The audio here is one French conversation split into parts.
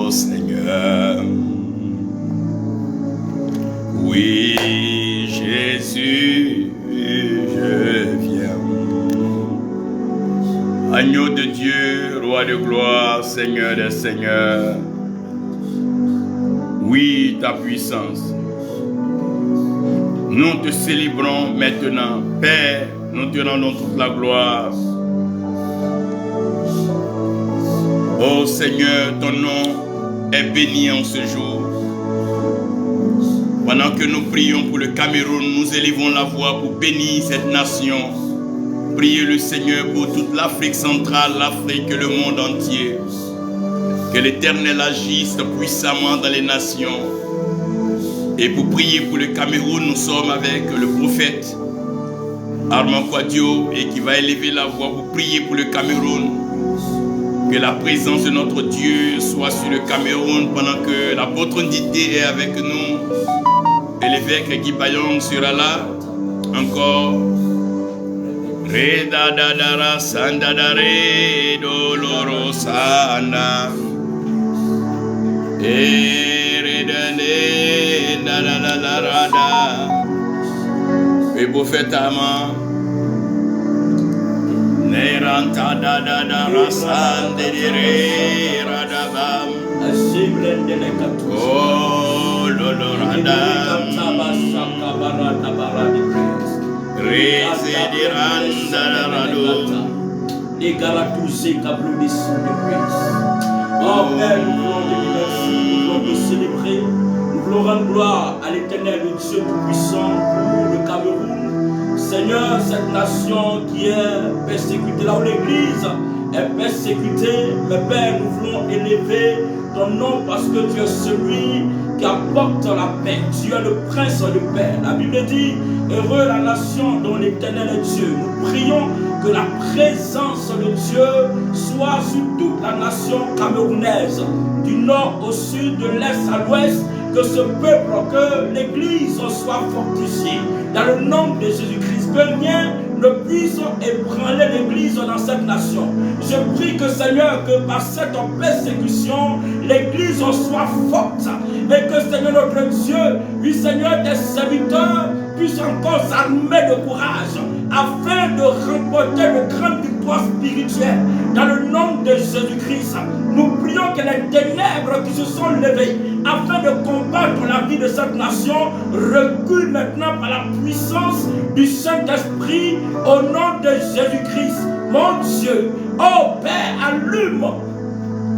Oh Seigneur, oui Jésus, je viens. Agneau de Dieu, roi de gloire, Seigneur des seigneurs, oui ta puissance. Nous te célébrons maintenant, Père, nous te rendons toute la gloire. Oh Seigneur, ton nom est béni en ce jour. Pendant que nous prions pour le Cameroun, nous élevons la voix pour bénir cette nation. Priez le Seigneur pour toute l'Afrique centrale, l'Afrique et le monde entier. Que l'Éternel agisse puissamment dans les nations. Et pour prier pour le Cameroun, nous sommes avec le prophète Armand Quadio et qui va élever la voix pour prier pour le Cameroun. Que la présence de notre Dieu soit sur le Cameroun pendant que l'apôtre Ndité est avec nous. Et l'évêque Guy Bayong sera là. Encore. Reda dadara sandadare doloro sana. Eredane dadadadarada. Et prophète Amand. Neranta dadadara sandedere radabam. Oh loloradam. Oh Père, nous voulons te remercier, nous voulons te célébrer, nous voulons rendre gloire à l'Éternel, le Dieu tout-puissant pour le Cameroun. Seigneur, cette nation qui est persécutée, là où l'Église est persécutée, mais Père, nous voulons élever ton nom parce que tu es celui qui apporte la paix. Tu es le prince de paix. La Bible dit, heureux la nation dont l'Éternel est Dieu. Nous prions que la présence de Dieu soit sur toute la nation camerounaise, du nord au sud, de l'est à l'ouest, que ce peuple, que l'Église soit fortifiée. Dans le nom de Jésus-Christ, que rien ne puisse ébranler l'Église dans cette nation. Je prie que Seigneur, que par cette persécution, l'Église soit forte. Et que Seigneur notre Dieu, oui Seigneur, tes serviteurs puissent encore s'armer de courage afin de remporter de grandes victoires spirituelles. Dans le nom de Jésus-Christ, nous prions que les ténèbres qui se sont levées afin de combattre la vie de cette nation reculent maintenant par la puissance du Saint-Esprit au nom de Jésus-Christ. Mon Dieu, oh Père, allume,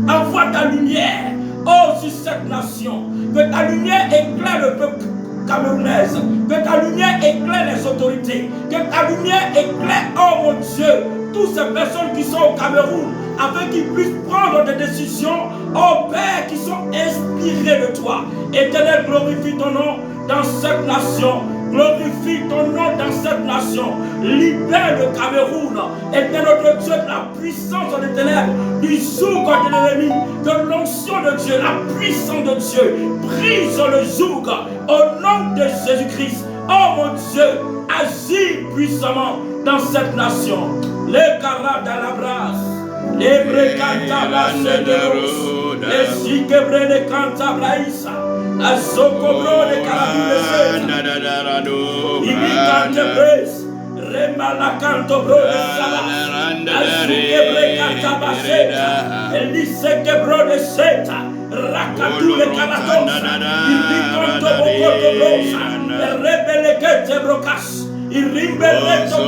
envoie ta lumière, oh, sur cette nation, que ta lumière éclaire le peuple camerounais, que ta lumière éclaire les autorités, que ta lumière éclaire, oh mon Dieu, toutes ces personnes qui sont au Cameroun, afin qu'ils puissent prendre des décisions, oh Père, qui sont inspirées de toi. Éternel, glorifie ton nom dans cette nation. Glorifie ton nom dans cette nation. Libère le Cameroun. Éternel notre Dieu, de la puissance des ténèbres, du joug de l'ennemi, de l'onction de Dieu, la puissance de Dieu. Brise le joug au nom de Jésus-Christ. Oh mon Dieu, agis puissamment dans cette nation. Les caras dans la brasse. Les brecantabas de rose, les siquebrés de cantablaïsa, la socobro de carabines, ibicantebres, remalacantobro de sala, la siquebré cantabaseta, el lisequebro de seta, racatou de canatosa, ibicantobocotobrosa, el rebelequete brocas, y rimbeleto.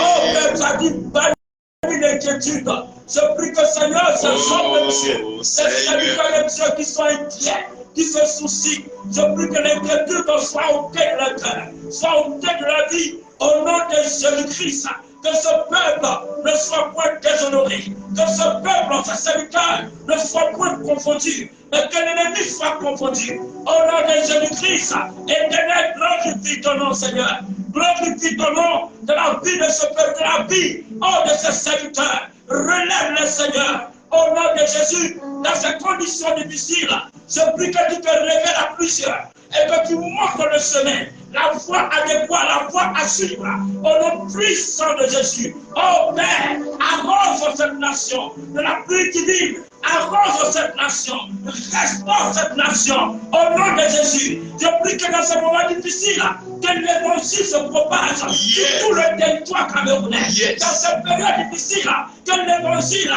Oh Père, tu as dit, bannis l'inquiétude. Je prie que Seigneur, ces hommes de Dieu, ces serviteurs de Dieu qui sont inquiets, qui se soucient, je prie que l'inquiétude soit au cœur de leur cœur, soit au cœur de la vie, au nom de Jésus-Christ. Que ce peuple ne soit point déshonoré, que ce peuple, ses serviteurs, ne soit point confondu, mais que l'ennemi soit confondu. Au nom de Jésus-Christ, Éternel, glorifie ton nom, Seigneur. Glorifie ton nom de la vie de ce peuple, de la vie, oh, de ses serviteurs. Relève le Seigneur. Au nom de Jésus, dans ces conditions difficiles, je prie que tu te révèles à plusieurs et que tu montres le chemin, la voie adéquate, la voie à suivre. Au nom puissant de Jésus. Oh Père, arrose cette nation de la pluie divine. Arrose cette nation, restaure cette nation au nom de Jésus. Je prie que dans ce moment difficile, que l'évangile se propage sur tout le territoire camerounais. Dans cette période difficile, que l'évangile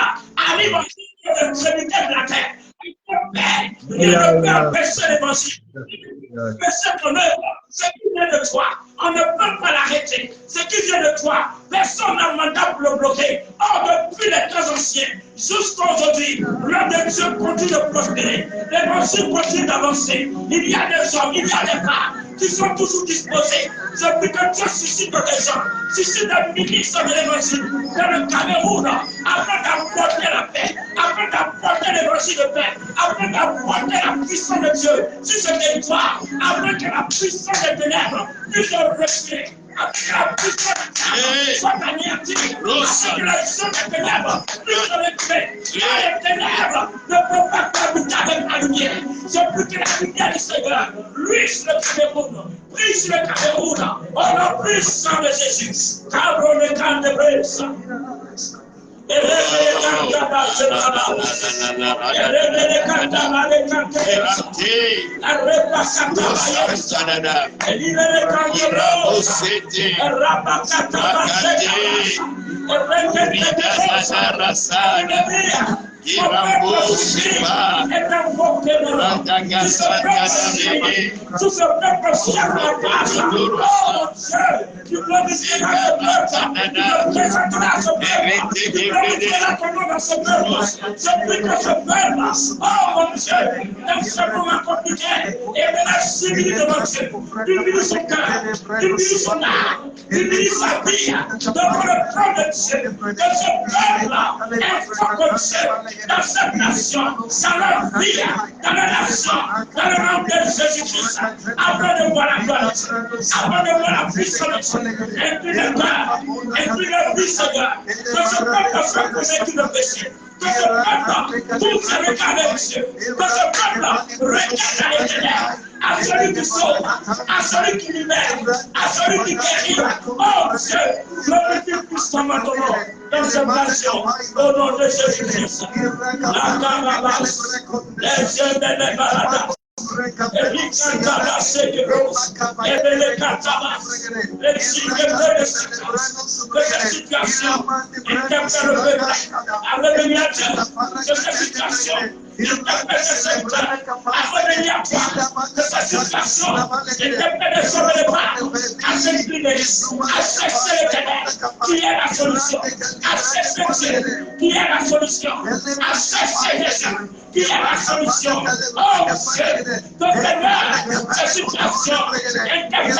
arrive en toutes les extrémités de la terre. Père, il ne peut empêcher l'évangile. Empêcher ton œuvre. Ce qui vient de toi, on ne peut pas l'arrêter. Ce qui vient de toi, personne n'a mandat pour le bloquer. Or, depuis les temps anciens, jusqu'à aujourd'hui, l'homme de Dieu continue de prospérer. L'évangile continue d'avancer. Il y a des hommes, il y a des femmes qui sont toujours disposés. Je prie que Dieu suscite des gens, suscite des ministres de l'évangile dans le Cameroun, afin d'apporter la paix, afin d'apporter l'évangile de paix, afin d'apporter la puissance de Dieu sur ce territoire, afin que la puissance des ténèbres puisse respirer. Afin que la puissance de Dieu soit anéantie, afin que la puissance des ténèbres puisse respirer. Les ténèbres ne peuvent pas habiter avec la lumière. Je prie que la lumière du Seigneur luise le Cameroun, brise le Cameroun, au nom puissant de Jésus. Cabron de camp de brise. Tout ce peuple cherche la grâce. Oh Dieu, tu glorifies la peuple. Tu présenteras ce peuple. Tu glorifieras ton nom dans ce peuple. Je prie que ce peuple, oh mon Dieu, dans ce moment compliqué, et maintenant s'humilie devant Dieu. Humilie son cœur, humilie son âme, humilie sa vie devant le trône de Dieu. Que ce peuple invoque Dieu dans cette nation, dans leur vie, dans la nation, dans le nom de Jésus-Christ, afin de voir la gloire, afin de voir la puissance de Dieu, et puis le cœur, et puis le vie, Seigneur, que ce peuple soit convaincu de péché, que ce peuple pousse le regard de Dieu, que ce peuple regarde à l'éternel, à celui qui sauve, à celui qui libère, à celui qui guérit. Oh Dieu, glorifie puissamment ton nom dans cette nation, au nom de Jésus-Christ. La carabas, les yeux de l'Ebarada. Les situations interpellent le peuple à revenir à Dieu. Que cette situation interpelle le secteur à revenir à toi. Que cette situation interpelle les hommes et les femmes à s'incliner, à chercher l'éternel qui est la solution, à chercher Dieu qui est la solution, à chercher Jésus qui est la solution. Oh Dieu, de faire cette situation interpelle.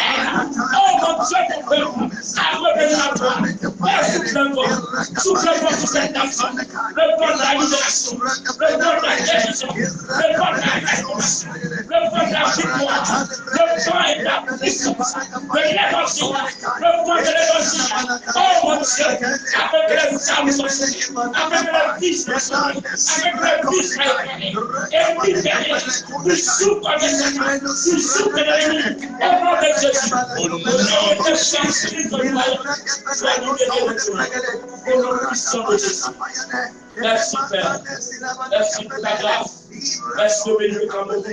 Oh mon Dieu, ton peuple, à revenir à toi. Père, souffle le vent sur cette nation, le vent de la libération, le vent de la guérison, le vent de la restauration, le vent de la victoire, le vent et la puissance de l'évangile, le vent de l'évangile. Oh mon Dieu, avec les âmes sont sauvées, avec les vies sont sauvées, avec les vies sont éclairées, et libérées du souffle de Satan, du souffle de l'ennemi, au nom de Jésus, au nom de Jésus, sois libéré de toi, au nom puissant de Jésus. Merci Père, merci pour ta grâce, merci de bénir le Cameroun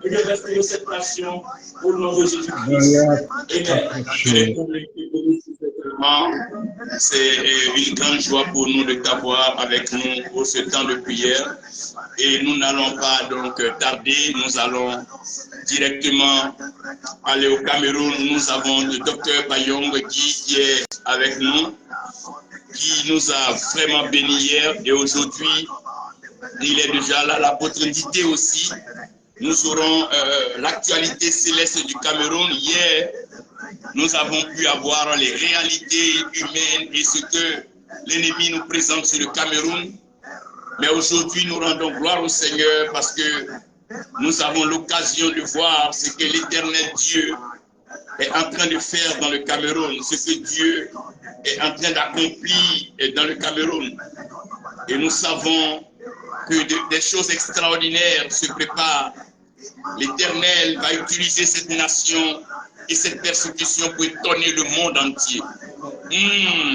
et de restaurer cette nation au nom de Jésus-Christ. C'est une grande joie pour nous de t'avoir avec nous pour ce temps de prière. Et nous n'allons pas donc tarder, nous allons directement aller au Cameroun. Nous avons le docteur Bayong qui est avec nous, qui nous a vraiment bénis hier et aujourd'hui, il est déjà là, l'apôtre Ndité aussi. Nous aurons l'actualité céleste du Cameroun. Hier, nous avons pu avoir les réalités humaines et ce que l'ennemi nous présente sur le Cameroun. Mais aujourd'hui, nous rendons gloire au Seigneur parce que nous avons l'occasion de voir ce que l'Éternel Dieu est en train de faire dans le Cameroun, ce que Dieu est en train d'accomplir dans le Cameroun. Et nous savons que des choses extraordinaires se préparent. L'Éternel va utiliser cette nation et cette persécution pour étonner le monde entier.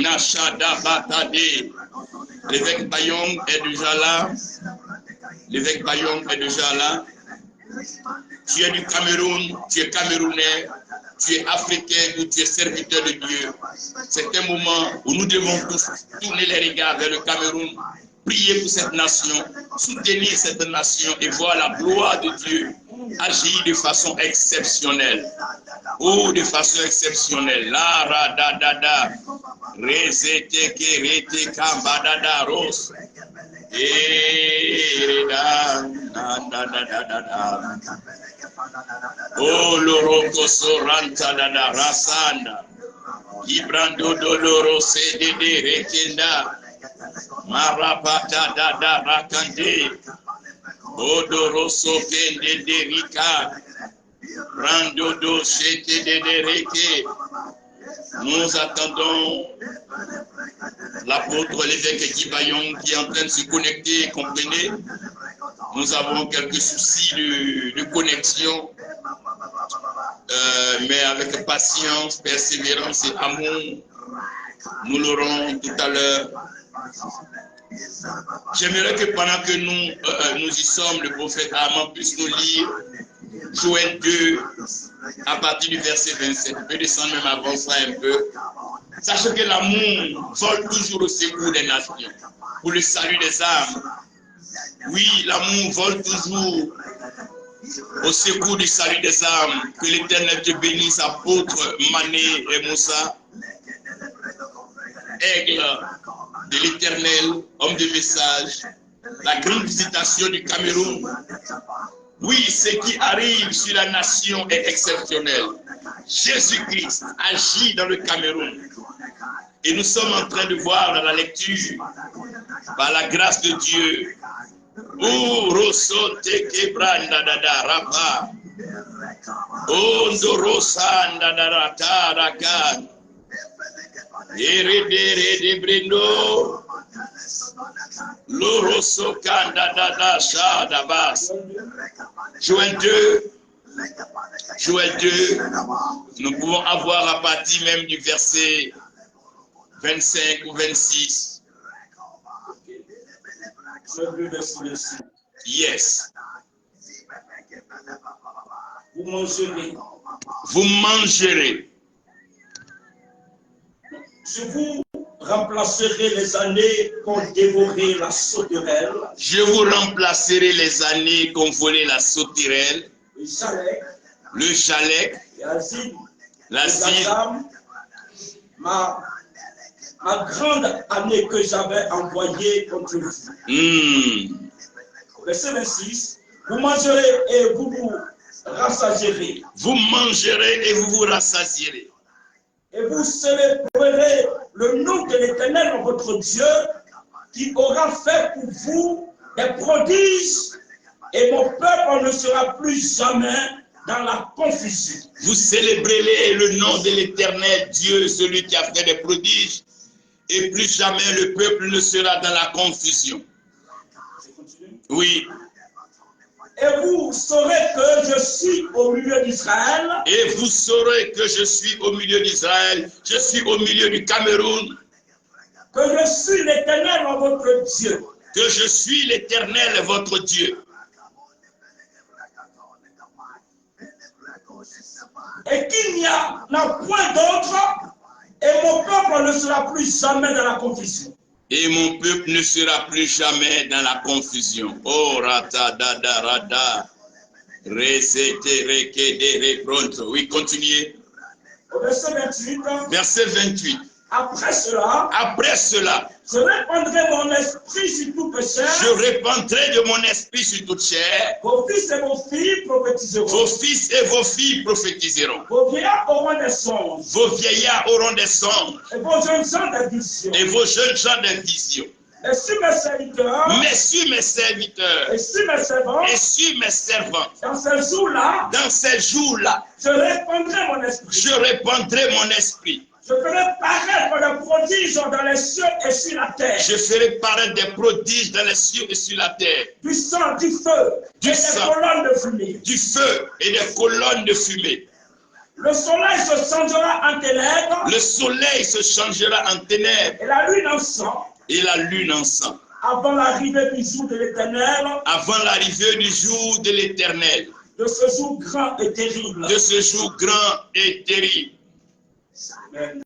Nashada Batade. L'évêque Bayong est déjà là. L'évêque Bayong est déjà là. Tu es du Cameroun, tu es camerounais, tu es africain ou tu es serviteur de Dieu. C'est un moment où nous devons tous tourner les regards vers le Cameroun, prier pour cette nation, soutenir cette nation et voir la gloire de Dieu agir de façon exceptionnelle. Oh, de façon exceptionnelle. La ra da da da. Rezete ke rete kambadada ros. E da da da da da da. Oh, loroko soranta da da rasanda. Ibrando doloro se de rekenda. Marapata da da rakande. Odoroso kende de rika. Rando do chete de reke. Nous attendons l'apôtre, l'évêque Guy Bayong qui est en train de se connecter, comprenez. Nous avons quelques soucis de connexion, mais avec patience, persévérance et amour, nous l'aurons tout à l'heure. J'aimerais que pendant que nous y sommes, le prophète Aman puisse nous lire Joël 2 à partir du verset 27. On peut descendre même avant ça un peu. Sachez que l'amour vole toujours au secours des nations, pour le salut des âmes. Oui, l'amour vole toujours au secours du salut des âmes. Que l'Éternel te bénisse, apôtre Mané et Moussa, aigle de l'Éternel, homme de message, la grande visitation du Cameroun. Oui, ce qui arrive sur la nation est exceptionnel. Jésus-Christ agit dans le Cameroun. Et nous sommes en train de voir dans la lecture, par la grâce de Dieu, oh, Rosso Teke Branda Dada Rapa, oh, Ndorosa Ndadara Tarakan, Eredere de Brendo, Loroso Kanda Dada Shadabas. Joël 2, nous pouvons avoir à partir même du verset 25 ou 26. Yes. Vous mangerez. Vous mangerez. Je vous remplacerai les années qu'ont dévoré la sauterelle. Je vous remplacerai les années qu'ont volé la sauterelle. Le jalek. L'azine. Ma grande année que j'avais envoyée contre vous. Verset 26. Vous mangerez et vous vous rassasierez. Vous mangerez et vous vous rassasierez. Et vous célébrerez le nom de l'Éternel, votre Dieu, qui aura fait pour vous des prodiges, et mon peuple ne sera plus jamais dans la confusion. Vous célébrerez le nom de l'Éternel, Dieu, celui qui a fait des prodiges, et plus jamais le peuple ne sera dans la confusion. Oui. Et vous saurez que je suis au milieu d'Israël. Et vous saurez que je suis au milieu d'Israël. Je suis au milieu du Cameroun. Que je suis l'Éternel, votre Dieu. Que je suis l'Éternel, votre Dieu. Et qu'il n'y a point d'autre. Et mon peuple ne sera plus jamais dans la confusion. Et mon peuple ne sera plus jamais dans la confusion. Oh, rata, dada, rada. Resete, reke, de, pronto. Oui, continuez. Verset 28. Verset 28. Après cela, je répandrai mon esprit sur tout pécheur. Je répandrai de mon esprit sur toute chair. Vos fils et vos filles prophétiseront. Vos fils et vos filles prophétiseront. Vos vieillards auront des songes. Vos vieillards auront des songes. Et vos jeunes gens des visions. Et vos jeunes gens des visions. Et sur mes serviteurs. Mais sur mes serviteurs. Et sur mes servants. Et sur mes servantes. Dans ces jours-là. Dans ces jours-là. Je répandrai mon esprit. Je répandrai mon esprit. Je ferai paraître des prodiges dans les cieux et sur la terre. Je ferai paraître des prodiges dans les cieux et sur la terre. Du sang, du feu, du et sang, des colonnes de fumée. Du feu et des colonnes de fumée. Le soleil se changera en ténèbres. Le soleil se changera en ténèbres. Et la lune en sang. Et la lune en sang. Avant l'arrivée du jour de l'Éternel. Avant l'arrivée du jour de l'Éternel. De ce jour grand et terrible. De ce jour grand et terrible. Amen.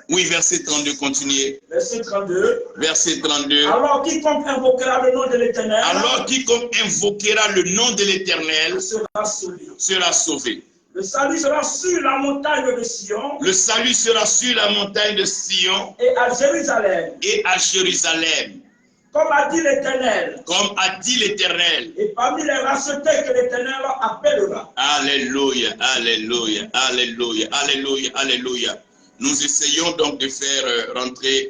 Oui, verset 32, continuez. Verset 32. Verset 32. Alors quiconque invoquera le nom de l'Éternel. Alors quiconque invoquera le nom de l'Éternel sera sauvé. Sera sauvé. Le salut sera sur la montagne de Sion. Le salut sera sur la montagne de Sion. Et à Jérusalem. Et à Jérusalem. Comme a dit l'Éternel. Comme a dit l'Éternel. Et parmi les rachetés que l'Éternel appellera. Alléluia, alléluia, alléluia, alléluia, alléluia. Nous essayons donc de faire rentrer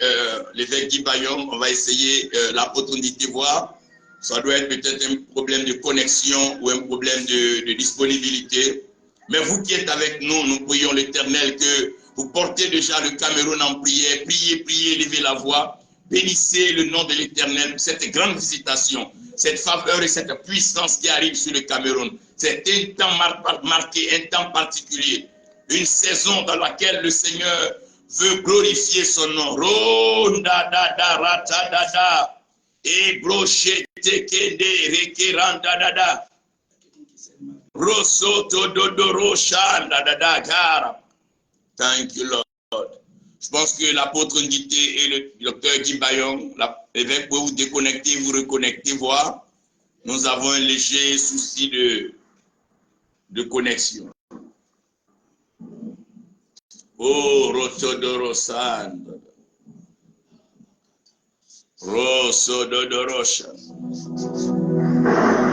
l'évêque Guy Bayon. On va essayer l'apôtre Ndité voir. Ça doit être peut-être un problème de connexion ou un problème de disponibilité. Mais vous qui êtes avec nous, nous prions l'Éternel que vous portez déjà le Cameroun en prière. Priez, priez, levez la voix. Bénissez le nom de l'Éternel pour cette grande visitation, cette faveur et cette puissance qui arrive sur le Cameroun. C'est un temps marqué, un temps particulier, une saison dans laquelle le Seigneur veut glorifier son nom. Ronda da da rata da da et broché tekende rekeranda da da rosoto dodoro shanda da da gara. Thank you, Lord. Je pense que l'apôtre Ndité et le docteur Guy Bayon, l'évêque, peut vous déconnecter, vous reconnecter, voir. Nous avons un léger souci de connexion. Oh, Rotodorosan. Rosodorosha.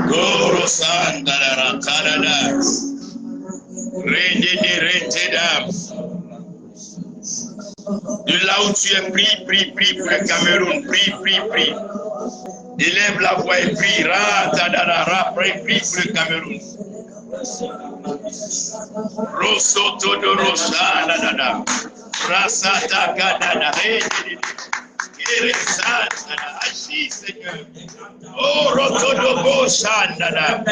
Gorosan Darara Kanada. Rededam. De là où tu es, prie pour le Cameroun, prie. Élève la voix et prie, prie pour le Cameroun. Rosoto de Rocha, dadada, Rasata Kadada, agis Seigneur. Oh, Rotodobo Shandada,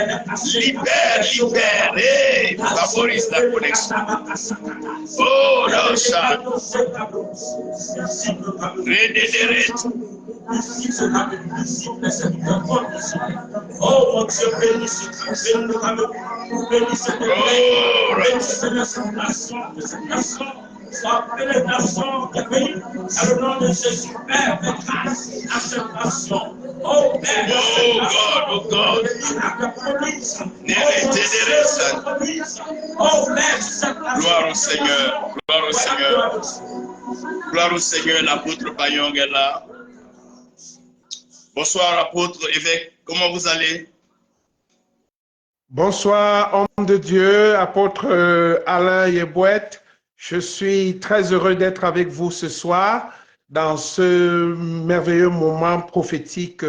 libère, et favorise la connexion. Oh, Rocha, redédéré. Oh mon Dieu, bénisse le Cameroun, bénisse cette nation, soit pénétration du pays, à le nom de Jésus, Père, de grâce à cette nation. Oh Père, oh God, gloire au Seigneur, gloire au Seigneur, l'apôtre Bayong est là. Bonsoir, apôtre, évêque, comment vous allez? Bonsoir, homme de Dieu, apôtre Alain Yebouette. Je suis très heureux d'être avec vous ce soir dans ce merveilleux moment prophétique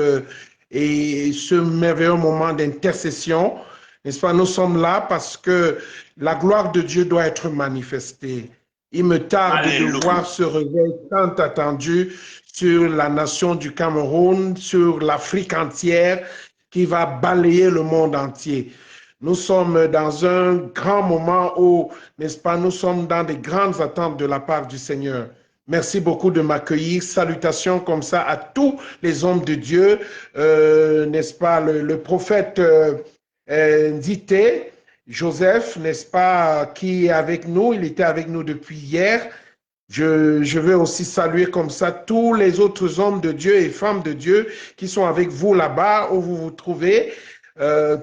et ce merveilleux moment d'intercession. N'est-ce pas? Nous sommes là parce que la gloire de Dieu doit être manifestée. Il me tarde de voir ce réveil tant attendu sur la nation du Cameroun, sur l'Afrique entière, qui va balayer le monde entier. Nous sommes dans un grand moment où, n'est-ce pas, nous sommes dans des grandes attentes de la part du Seigneur. Merci beaucoup de m'accueillir. Salutations comme ça à tous les hommes de Dieu, n'est-ce pas, le prophète Ndité, Joseph, n'est-ce pas, qui est avec nous. Il était avec nous depuis hier. Je veux aussi saluer comme ça tous les autres hommes de Dieu et femmes de Dieu qui sont avec vous là-bas où vous vous trouvez.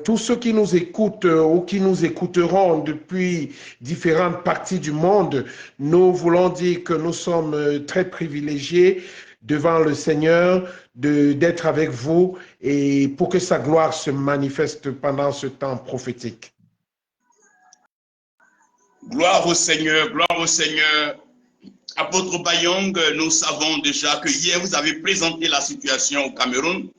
Tous ceux qui nous écoutent ou qui nous écouteront depuis différentes parties du monde, nous voulons dire que nous sommes très privilégiés devant le Seigneur d'être avec vous et pour que sa gloire se manifeste pendant ce temps prophétique. Gloire au Seigneur, gloire au Seigneur. Apôtre Bayong, nous savons déjà que hier vous avez présenté la situation au Cameroun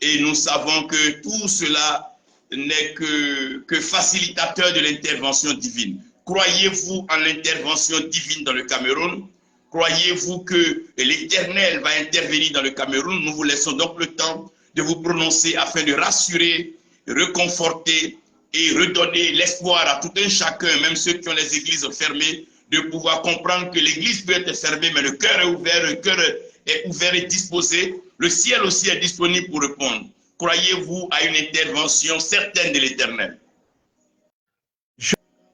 et nous savons que tout cela n'est que facilitateur de l'intervention divine. Croyez-vous en l'intervention divine dans le Cameroun? Croyez-vous que l'Éternel va intervenir dans le Cameroun? Nous vous laissons donc le temps de vous prononcer afin de rassurer, réconforter et redonner l'espoir à tout un chacun, même ceux qui ont les églises fermées, de pouvoir comprendre que l'église peut être fermée, mais le cœur est ouvert et disposé. Le ciel aussi est disponible pour répondre. Croyez-vous à une intervention certaine de l'Éternel?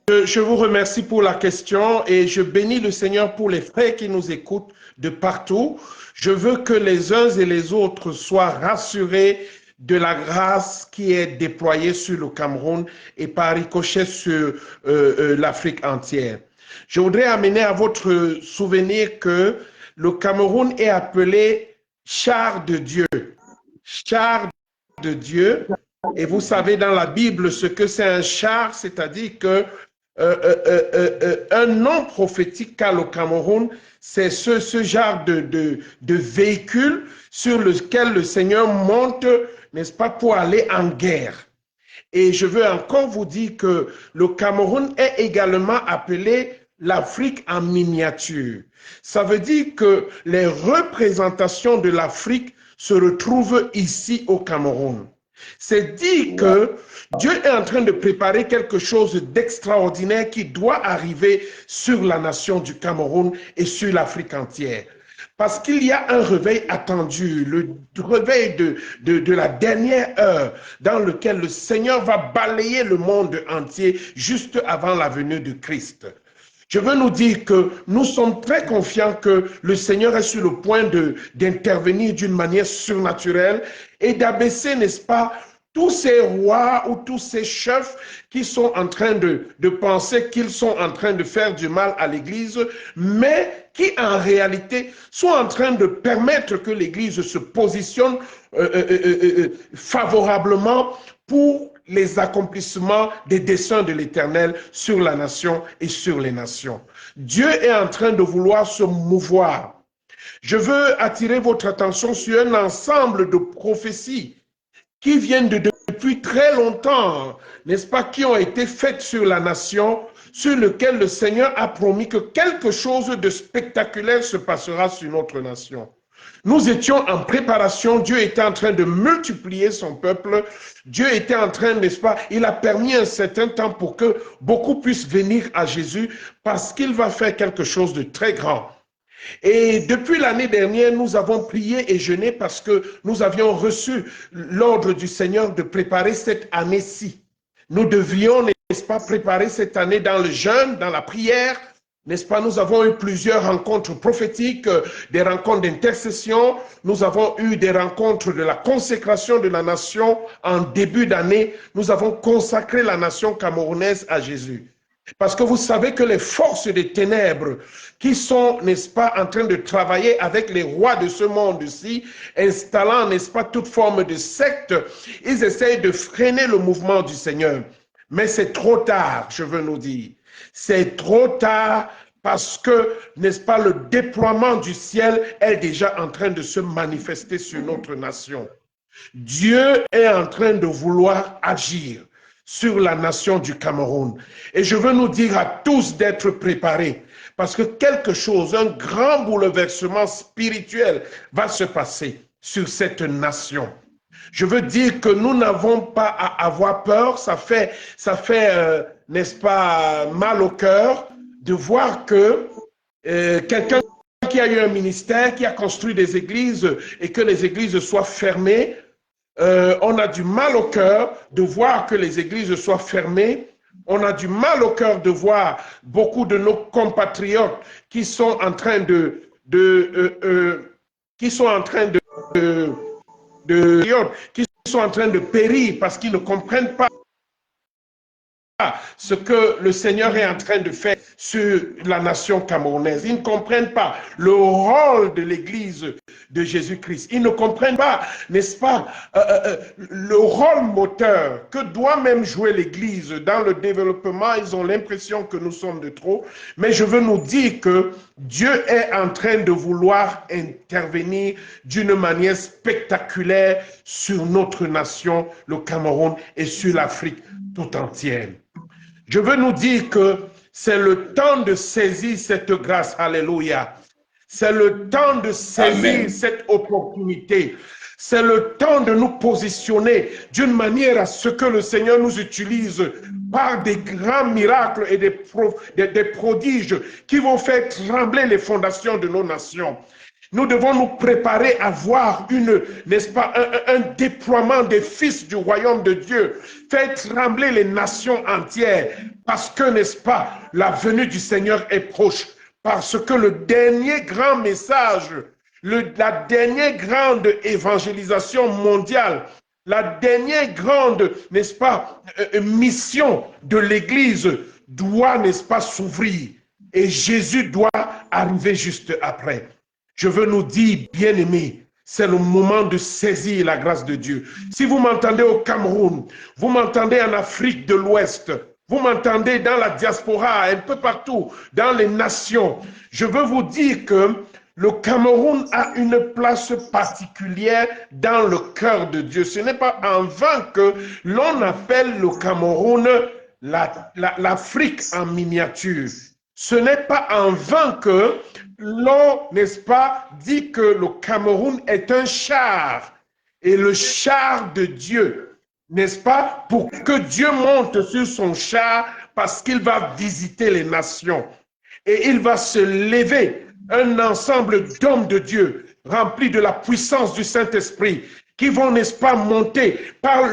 Je vous remercie pour la question et je bénis le Seigneur pour les frères qui nous écoutent de partout. Je veux que les uns et les autres soient rassurés de la grâce qui est déployée sur le Cameroun et par ricochet sur l'Afrique entière. Je voudrais amener à votre souvenir que le Cameroun est appelé char de Dieu. Char de Dieu. Et vous savez dans la Bible ce que c'est un char, c'est-à-dire que un nom prophétique qu'a le Cameroun, c'est ce genre de véhicule sur lequel le Seigneur monte, n'est-ce pas, pour aller en guerre. Et je veux encore vous dire que le Cameroun est également appelé l'Afrique en miniature. Ça veut dire que les représentations de l'Afrique se retrouvent ici au Cameroun. C'est dire que Dieu est en train de préparer quelque chose d'extraordinaire qui doit arriver sur la nation du Cameroun et sur l'Afrique entière. Parce qu'il y a un réveil attendu, le réveil de la dernière heure dans lequel le Seigneur va balayer le monde entier juste avant la venue du Christ. Je veux nous dire que nous sommes très confiants que le Seigneur est sur le point d'intervenir d'une manière surnaturelle et d'abaisser, n'est-ce pas, tous ces rois ou tous ces chefs qui sont en train de penser qu'ils sont en train de faire du mal à l'Église, mais qui en réalité sont en train de permettre que l'Église se positionne favorablement pour les accomplissements des desseins de l'Éternel sur la nation et sur les nations. Dieu est en train de vouloir se mouvoir. Je veux attirer votre attention sur un ensemble de prophéties qui viennent depuis très longtemps, n'est-ce pas, qui ont été faites sur la nation, sur lequel le Seigneur a promis que quelque chose de spectaculaire se passera sur notre nation. Nous étions en préparation, Dieu était en train de multiplier son peuple, Dieu était en train, n'est-ce pas, il a permis un certain temps pour que beaucoup puissent venir à Jésus parce qu'il va faire quelque chose de très grand. Et depuis l'année dernière, nous avons prié et jeûné parce que nous avions reçu l'ordre du Seigneur de préparer cette année-ci. Nous devions, n'est-ce pas, préparer cette année dans le jeûne, dans la prière, n'est-ce pas? Nous avons eu plusieurs rencontres prophétiques, des rencontres d'intercession. Nous avons eu des rencontres de la consécration de la nation en début d'année. Nous avons consacré la nation camerounaise à Jésus. Parce que vous savez que les forces des ténèbres qui sont, n'est-ce pas, en train de travailler avec les rois de ce monde-ci, installant, n'est-ce pas, toute forme de secte, ils essayent de freiner le mouvement du Seigneur. Mais c'est trop tard, je veux nous dire. C'est trop tard parce que, n'est-ce pas, le déploiement du ciel est déjà en train de se manifester sur notre nation. Dieu est en train de vouloir agir sur la nation du Cameroun. Et je veux nous dire à tous d'être préparés parce que quelque chose, un grand bouleversement spirituel va se passer sur cette nation. Je veux dire que nous n'avons pas à avoir peur, ça fait n'est-ce pas, mal au cœur de voir que quelqu'un qui a eu un ministère, qui a construit des églises et que les églises soient fermées, on a du mal au cœur de voir que les églises soient fermées. On a du mal au cœur de voir beaucoup de nos compatriotes qui sont en train de périr parce qu'ils ne comprennent pas ce que le Seigneur est en train de faire sur la nation camerounaise. Ils ne comprennent pas le rôle de l'Église de Jésus-Christ. Ils ne comprennent pas, n'est-ce pas, le rôle moteur que doit même jouer l'Église dans le développement. Ils ont l'impression que nous sommes de trop. Mais je veux nous dire que Dieu est en train de vouloir intervenir d'une manière spectaculaire sur notre nation, le Cameroun, et sur l'Afrique tout entière. Je veux nous dire que c'est le temps de saisir cette grâce. Alléluia. C'est le temps de saisir Amen. Cette opportunité. C'est le temps de nous positionner d'une manière à ce que le Seigneur nous utilise par des grands miracles et des prodiges qui vont faire trembler les fondations de nos nations. Nous devons nous préparer à voir n'est-ce pas, un déploiement des fils du royaume de Dieu, faire trembler les nations entières, parce que, n'est-ce pas, la venue du Seigneur est proche, parce que le dernier grand message, la dernière grande évangélisation mondiale, la dernière grande, n'est-ce pas, mission de l'Église doit, n'est-ce pas, s'ouvrir, et Jésus doit arriver juste après. Je veux nous dire, bien-aimés, c'est le moment de saisir la grâce de Dieu. Si vous m'entendez au Cameroun, vous m'entendez en Afrique de l'Ouest, vous m'entendez dans la diaspora, un peu partout, dans les nations, je veux vous dire que le Cameroun a une place particulière dans le cœur de Dieu. Ce n'est pas en vain que l'on appelle le Cameroun l'Afrique en miniature. Ce n'est pas en vain que l'on, n'est-ce pas, dit que le Cameroun est un char, et le char de Dieu, n'est-ce pas, pour que Dieu monte sur son char, parce qu'il va visiter les nations, et il va se lever un ensemble d'hommes de Dieu, remplis de la puissance du Saint-Esprit, qui vont, n'est-ce pas, monter par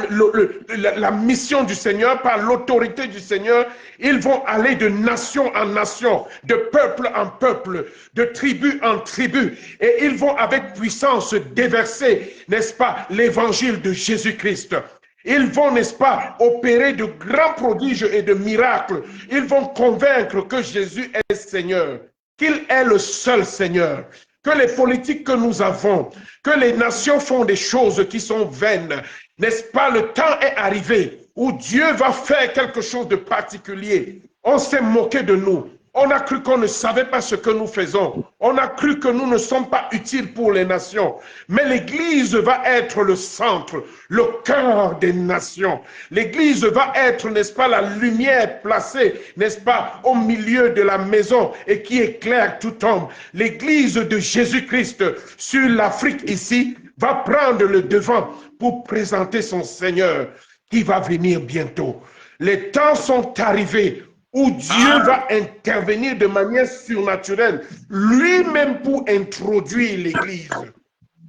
la mission du Seigneur, par l'autorité du Seigneur. Ils vont aller de nation en nation, de peuple en peuple, de tribu en tribu. Et ils vont avec puissance déverser, n'est-ce pas, l'évangile de Jésus-Christ. Ils vont, n'est-ce pas, opérer de grands prodiges et de miracles. Ils vont convaincre que Jésus est Seigneur, qu'il est le seul Seigneur. Que les politiques que nous avons, que les nations font des choses qui sont vaines. N'est-ce pas, le temps est arrivé où Dieu va faire quelque chose de particulier. On s'est moqué de nous. On a cru qu'on ne savait pas ce que nous faisons. On a cru que nous ne sommes pas utiles pour les nations. Mais l'Église va être le centre, le cœur des nations. L'Église va être, n'est-ce pas, la lumière placée, n'est-ce pas, au milieu de la maison et qui éclaire tout homme. L'Église de Jésus-Christ sur l'Afrique ici va prendre le devant pour présenter son Seigneur qui va venir bientôt. Les temps sont arrivés où Dieu va intervenir de manière surnaturelle, lui-même pour introduire l'Église.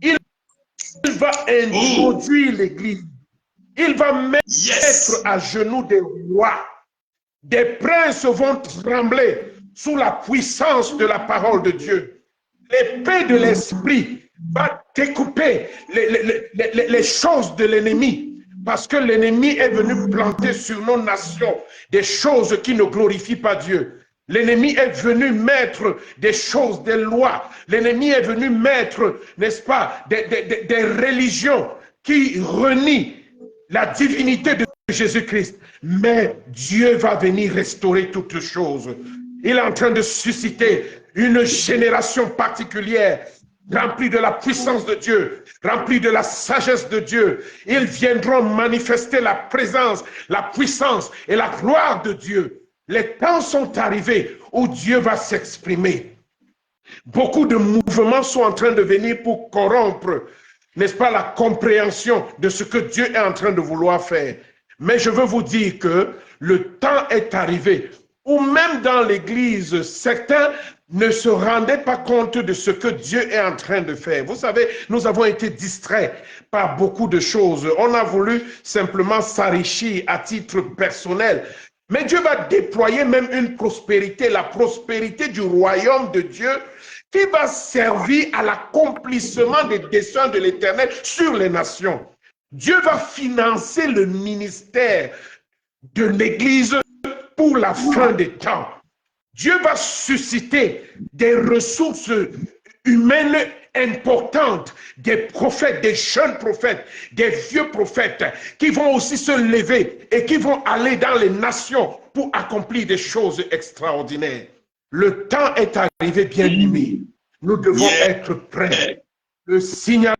Il va introduire l'Église. Il va mettre à genoux des rois. Des princes vont trembler sous la puissance de la parole de Dieu. L'épée de l'Esprit va découper les choses de l'ennemi. Parce que l'ennemi est venu planter sur nos nations des choses qui ne glorifient pas Dieu. L'ennemi est venu mettre des choses, des lois. L'ennemi est venu mettre, n'est-ce pas, des religions qui renient la divinité de Jésus-Christ. Mais Dieu va venir restaurer toutes choses. Il est en train de susciter une génération particulière, remplis de la puissance de Dieu, remplis de la sagesse de Dieu. Ils viendront manifester la présence, la puissance et la gloire de Dieu. Les temps sont arrivés où Dieu va s'exprimer. Beaucoup de mouvements sont en train de venir pour corrompre, n'est-ce pas, la compréhension de ce que Dieu est en train de vouloir faire. Mais je veux vous dire que le temps est arrivé où même dans l'Église, certains ne se rendaient pas compte de ce que Dieu est en train de faire. Vous savez, nous avons été distraits par beaucoup de choses. On a voulu simplement s'enrichir à titre personnel. Mais Dieu va déployer même une prospérité, la prospérité du royaume de Dieu, qui va servir à l'accomplissement des desseins de l'Éternel sur les nations. Dieu va financer le ministère de l'Église pour la fin des temps. Dieu va susciter des ressources humaines importantes, des prophètes, des jeunes prophètes, des vieux prophètes qui vont aussi se lever et qui vont aller dans les nations pour accomplir des choses extraordinaires. Le temps est arrivé, bien-aimé. Nous devons être prêts. Le signalement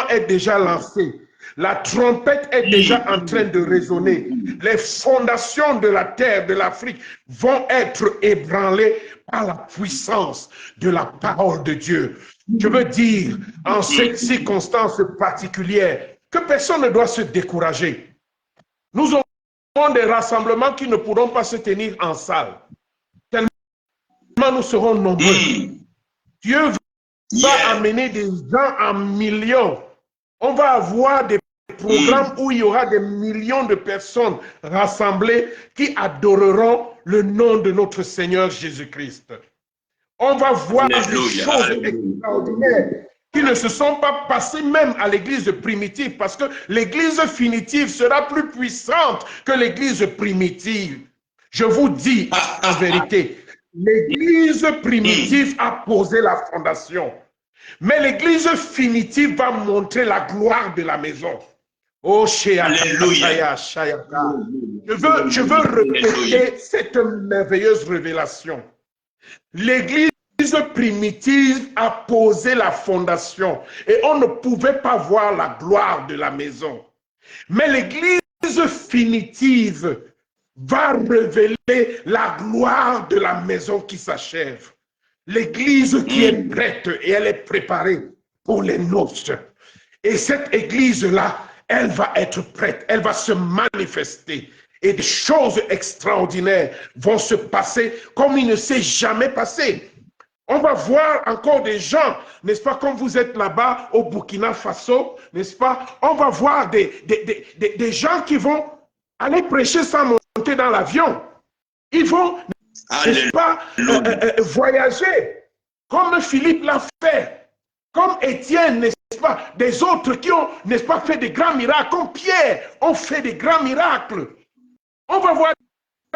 est déjà lancé. La trompette est déjà en train de résonner. Les fondations de la terre, de l'Afrique, vont être ébranlées par la puissance de la parole de Dieu. Je veux dire, en cette circonstance particulière, que personne ne doit se décourager. Nous aurons des rassemblements qui ne pourront pas se tenir en salle. Tellement nous serons nombreux. Dieu va amener des gens en millions. On va avoir des programmes où il y aura des millions de personnes rassemblées qui adoreront le nom de notre Seigneur Jésus-Christ. On va voir des choses extraordinaires qui ne se sont pas passées même à l'église primitive, parce que l'église finitive sera plus puissante que l'église primitive. Je vous dis en vérité, l'église primitive a posé la fondation. Mais l'église finitive va montrer la gloire de la maison. Oh, Alléluia. Je veux répéter cette merveilleuse révélation. L'église primitive a posé la fondation et on ne pouvait pas voir la gloire de la maison. Mais l'église finitive va révéler la gloire de la maison qui s'achève. L'église qui est prête et elle est préparée pour les noces. Et cette église-là, elle va être prête, elle va se manifester. Et des choses extraordinaires vont se passer comme il ne s'est jamais passé. On va voir encore des gens, n'est-ce pas, comme vous êtes là-bas au Burkina Faso, n'est-ce pas? On va voir des gens qui vont aller prêcher sans monter dans l'avion. Ils vont, n'est-ce pas, voyager comme Philippe l'a fait, comme Étienne, n'est-ce pas, des autres qui ont, n'est-ce pas, fait des grands miracles, comme Pierre ont fait des grands miracles. On va voir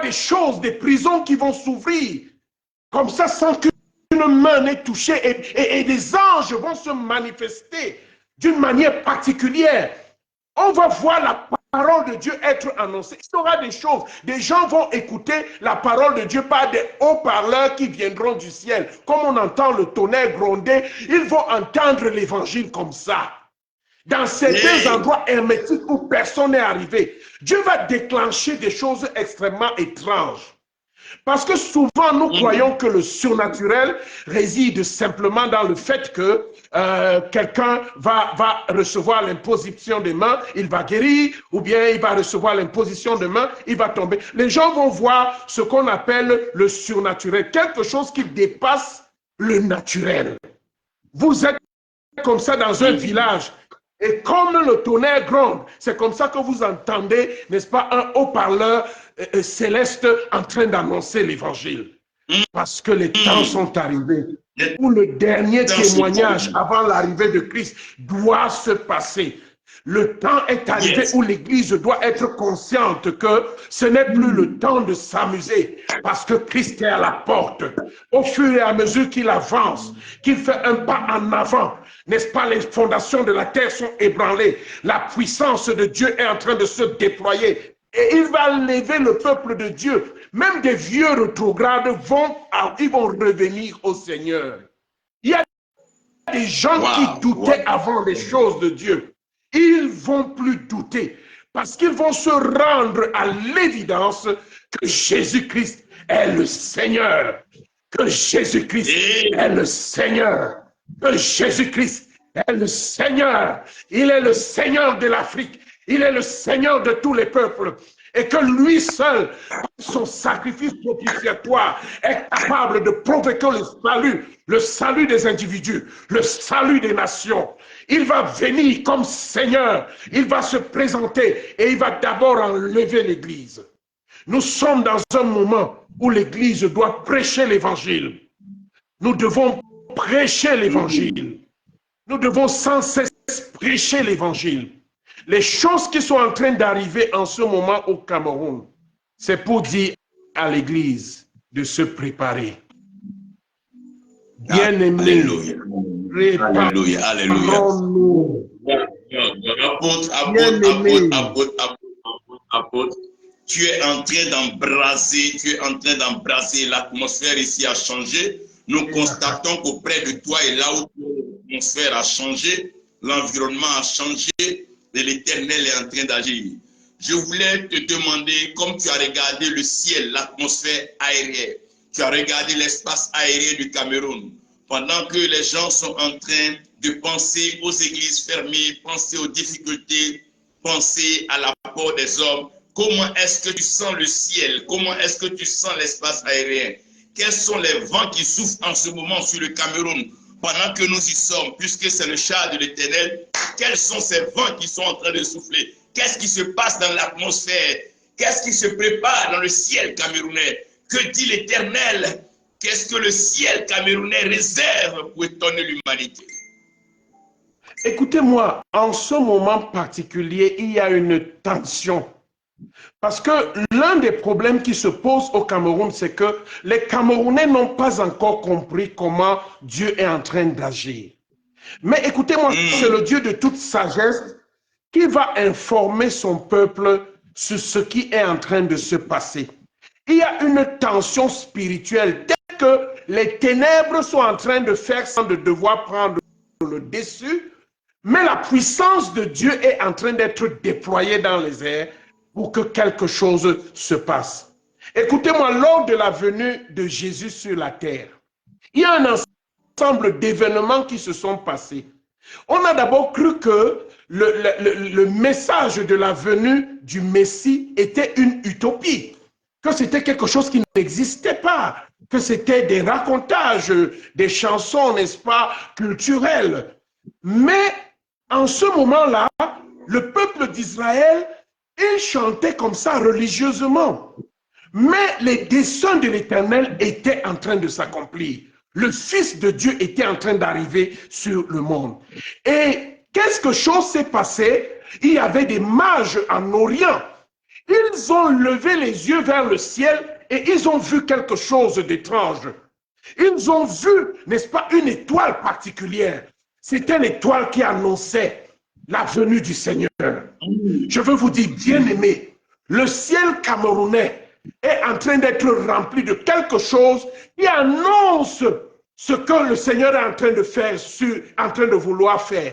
des choses, des prisons qui vont s'ouvrir, comme ça, sans qu'une main n'ait touché, et des anges vont se manifester d'une manière particulière. On va voir la parole de Dieu être annoncée. Il y aura des choses. Des gens vont écouter la parole de Dieu par des haut-parleurs qui viendront du ciel. Comme on entend le tonnerre gronder, ils vont entendre l'évangile comme ça. Dans certains endroits hermétiques où personne n'est arrivé, Dieu va déclencher des choses extrêmement étranges. Parce que souvent, nous croyons que le surnaturel réside simplement dans le fait que quelqu'un va recevoir l'imposition des mains, il va guérir, ou bien il va recevoir l'imposition des mains, il va tomber. Les gens vont voir ce qu'on appelle le surnaturel, quelque chose qui dépasse le naturel. Vous êtes comme ça dans un village, et comme le tonnerre gronde, c'est comme ça que vous entendez, n'est-ce pas, un haut-parleur céleste en train d'annoncer l'évangile. Parce que les temps sont arrivés où le dernier témoignage avant l'arrivée de Christ doit se passer. Le temps est arrivé où l'Église doit être consciente que ce n'est plus le temps de s'amuser parce que Christ est à la porte. Au fur et à mesure qu'il avance, qu'il fait un pas en avant, n'est-ce pas, les fondations de la terre sont ébranlées. La puissance de Dieu est en train de se déployer. Et il va lever le peuple de Dieu. Même des vieux rétrogrades vont revenir au Seigneur. Il y a des gens qui doutaient avant les choses de Dieu. Ils vont plus douter parce qu'ils vont se rendre à l'évidence que Jésus-Christ est le Seigneur. Que Jésus-Christ est le Seigneur. Que Jésus-Christ est le Seigneur. Il est le Seigneur de l'Afrique. Il est le Seigneur de tous les peuples et que lui seul, par son sacrifice propitiatoire, est capable de provoquer le salut des individus, le salut des nations. Il va venir comme Seigneur, il va se présenter et il va d'abord enlever l'Église. Nous sommes dans un moment où l'Église doit prêcher l'Évangile. Nous devons prêcher l'Évangile. Nous devons sans cesse prêcher l'Évangile. Les choses qui sont en train d'arriver en ce moment au Cameroun, c'est pour dire à l'Église de se préparer. Bien-aimés, préparons-nous. Apôtre, tu es en train d'embraser, l'atmosphère ici a changé. Nous constatons qu'auprès de toi et là où l'atmosphère a changé, l'environnement a changé. de l'Éternel est en train d'agir. Je voulais te demander, comme tu as regardé le ciel, l'atmosphère aérienne, tu as regardé l'espace aérien du Cameroun, pendant que les gens sont en train de penser aux églises fermées, penser aux difficultés, penser à la mort des hommes, comment est-ce que tu sens le ciel? Comment est-ce que tu sens l'espace aérien? Quels sont les vents qui soufflent en ce moment sur le Cameroun pendant que nous y sommes, puisque c'est le char de l'Éternel? Quels sont ces vents qui sont en train de souffler? Qu'est-ce qui se passe dans l'atmosphère? Qu'est-ce qui se prépare dans le ciel camerounais? Que dit l'Éternel? Qu'est-ce que le ciel camerounais réserve pour étonner l'humanité? Écoutez-moi, en ce moment particulier, il y a une tension. Parce que l'un des problèmes qui se posent au Cameroun, c'est que les Camerounais n'ont pas encore compris comment Dieu est en train d'agir. Mais écoutez-moi, c'est le Dieu de toute sagesse qui va informer son peuple sur ce qui est en train de se passer. Il y a une tension spirituelle telle que les ténèbres sont en train de faire sans de devoir prendre le dessus, mais la puissance de Dieu est en train d'être déployée dans les airs pour que quelque chose se passe. Écoutez-moi, lors de la venue de Jésus sur la terre, il y a un ensemble d'événements qui se sont passés. On a d'abord cru que le message de la venue du Messie était une utopie, que c'était quelque chose qui n'existait pas, que c'était des racontages, des chansons, n'est-ce pas, culturelles. Mais en ce moment-là, le peuple d'Israël, il chantait comme ça religieusement. Mais les desseins de l'Éternel étaient en train de s'accomplir. Le Fils de Dieu était en train d'arriver sur le monde. Et quelque chose s'est passé. Il y avait des mages en Orient. Ils ont levé les yeux vers le ciel et ils ont vu quelque chose d'étrange. Ils ont vu, n'est-ce pas, une étoile particulière. C'était l'étoile qui annonçait la venue du Seigneur. Je veux vous dire, bien-aimés, le ciel camerounais est en train d'être rempli de quelque chose qui annonce ce que le Seigneur est en train de faire, en train de vouloir faire.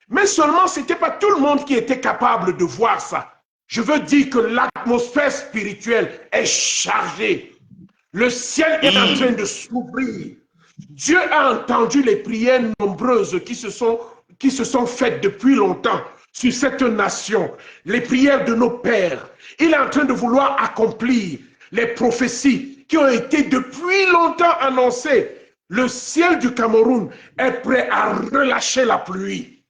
Mais seulement, ce n'était pas tout le monde qui était capable de voir ça. Je veux dire que l'atmosphère spirituelle est chargée. Le ciel est en train de s'ouvrir. Dieu a entendu les prières nombreuses qui se sont faites depuis longtemps sur cette nation, les prières de nos pères. Il est en train de vouloir accomplir les prophéties qui ont été depuis longtemps annoncées. Le ciel du Cameroun est prêt à relâcher la pluie.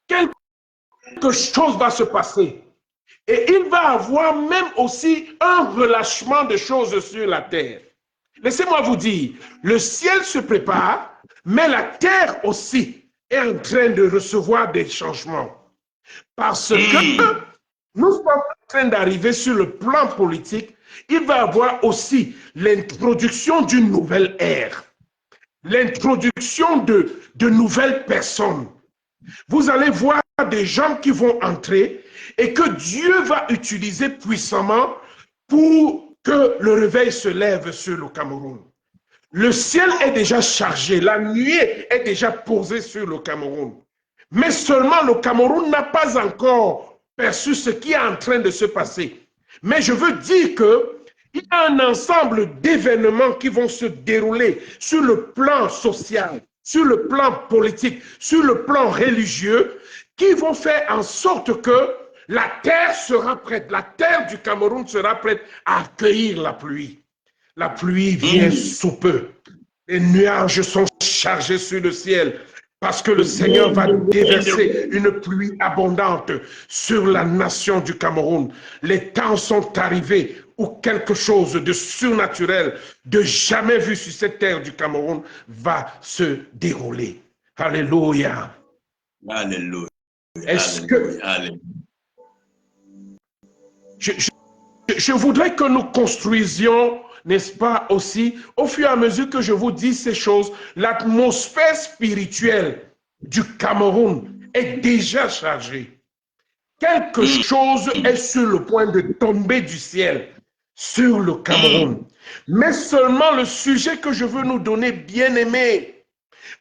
Quelque chose va se passer. Et il va avoir même aussi un relâchement de choses sur la terre. Laissez-moi vous dire, le ciel se prépare, mais la terre aussi est en train de recevoir des changements. Parce que nous sommes en train d'arriver sur le plan politique, il va y avoir aussi l'introduction d'une nouvelle ère, l'introduction de nouvelles personnes. Vous allez voir des gens qui vont entrer et que Dieu va utiliser puissamment pour que le réveil se lève sur le Cameroun. Le ciel est déjà chargé, la nuée est déjà posée sur le Cameroun. Mais seulement le Cameroun n'a pas encore perçu ce qui est en train de se passer. Mais je veux dire qu'il y a un ensemble d'événements qui vont se dérouler sur le plan social, sur le plan politique, sur le plan religieux, qui vont faire en sorte que la terre sera prête, la terre du Cameroun sera prête à accueillir la pluie. La pluie vient sous peu. Les nuages sont chargés sur le ciel parce que le Seigneur va déverser une pluie abondante sur la nation du Cameroun. Les temps sont arrivés où quelque chose de surnaturel, de jamais vu sur cette terre du Cameroun, va se dérouler. Alléluia. Alléluia. Est-ce que... Je voudrais que nous construisions, n'est-ce pas, aussi, au fur et à mesure que je vous dis ces choses, l'atmosphère spirituelle du Cameroun est déjà chargée. Quelque chose est sur le point de tomber du ciel sur le Cameroun. Mais seulement le sujet que je veux nous donner, bien-aimés,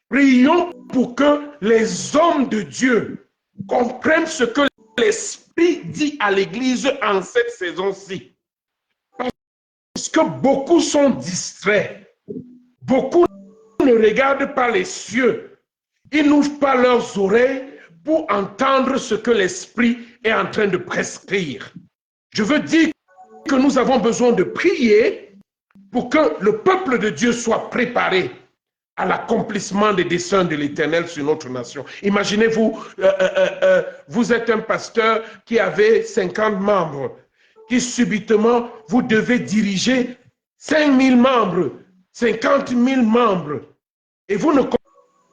prions pour que les hommes de Dieu comprennent ce que l'Esprit dit à l'Église en cette saison-ci. Parce que beaucoup sont distraits. Beaucoup ne regardent pas les cieux. Ils n'ouvrent pas leurs oreilles pour entendre ce que l'Esprit est en train de prescrire. Je veux dire que nous avons besoin de prier pour que le peuple de Dieu soit préparé à l'accomplissement des desseins de l'Éternel sur notre nation. Imaginez-vous, vous êtes un pasteur qui avait 50 membres, qui subitement, vous devez diriger 5000 membres, 50 000 membres. Et vous ne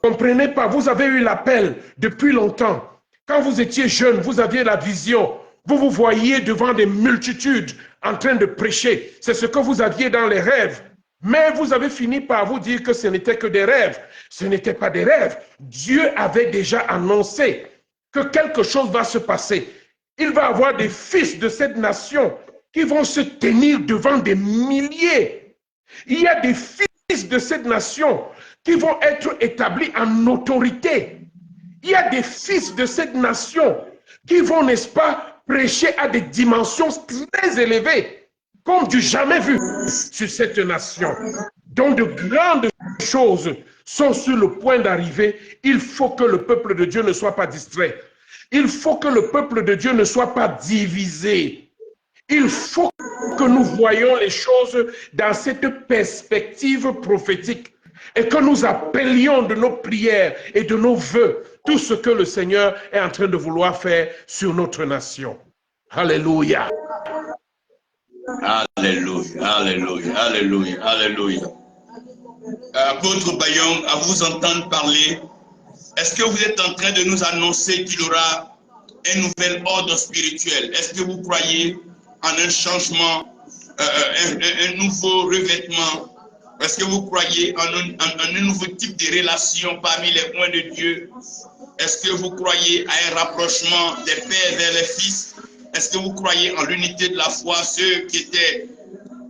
comprenez pas, vous avez eu l'appel depuis longtemps. Quand vous étiez jeune, vous aviez la vision. Vous vous voyiez devant des multitudes en train de prêcher. C'est ce que vous aviez dans les rêves. Mais vous avez fini par vous dire que ce n'était que des rêves. Ce n'était pas des rêves. Dieu avait déjà annoncé que quelque chose va se passer. Il va y avoir des fils de cette nation qui vont se tenir devant des milliers. Il y a des fils de cette nation qui vont être établis en autorité. Il y a des fils de cette nation qui vont, n'est-ce pas, prêcher à des dimensions très élevées, comme du jamais vu sur cette nation. Donc de grandes choses sont sur le point d'arriver. Il faut que le peuple de Dieu ne soit pas distrait. Il faut que le peuple de Dieu ne soit pas divisé. Il faut que nous voyions les choses dans cette perspective prophétique et que nous appelions de nos prières et de nos vœux tout ce que le Seigneur est en train de vouloir faire sur notre nation. Alléluia. Alléluia, alléluia, alléluia, alléluia. Apôtre Bayong, à vous entendre parler, est-ce que vous êtes en train de nous annoncer qu'il y aura un nouvel ordre spirituel? Est-ce que vous croyez en un changement, un nouveau revêtement? Est-ce que vous croyez en un nouveau type de relation parmi les points de Dieu? Est-ce que vous croyez à un rapprochement des pères vers les fils? Est-ce que vous croyez en l'unité de la foi, ceux qui étaient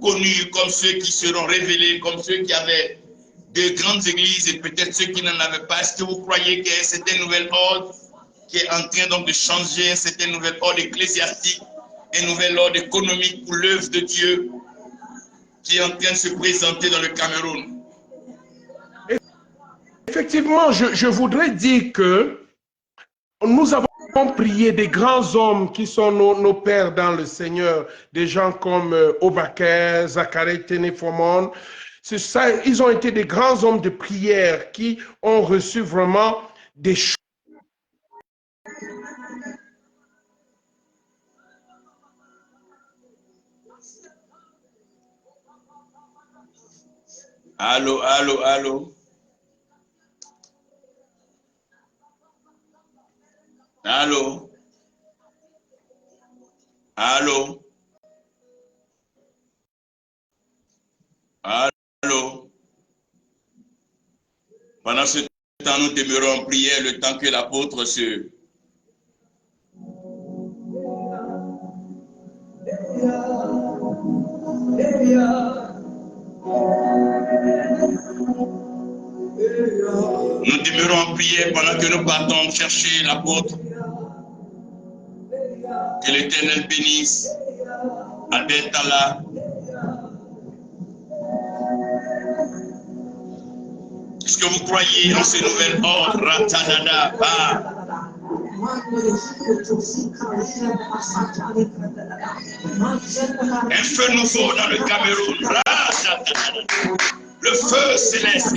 connus comme ceux qui seront révélés, comme ceux qui avaient de grandes églises et peut-être ceux qui n'en avaient pas? Est-ce que vous croyez que c'est un nouvel ordre qui est en train donc de changer, c'est un nouvel ordre ecclésiastique, un nouvel ordre économique pour l'œuvre de Dieu qui est en train de se présenter dans le Cameroun? Effectivement, je voudrais dire que nous avons prié des grands hommes qui sont nos pères dans le Seigneur, des gens comme Obaker, Zacharie Ténéphomon. C'est ça, ils ont été des grands hommes de prière qui ont reçu vraiment des choses. Allô, allô, allô. Allô. Allô. Allô. Pendant ce temps, nous demeurons en prière le temps que l'apôtre se... Nous demeurons en prière pendant que nous partons chercher l'apôtre. Que l'Éternel bénisse Adetala. Est-ce que vous croyez en ce nouvel ordre? Ratadada, un feu nouveau dans le Cameroun. Le feu céleste.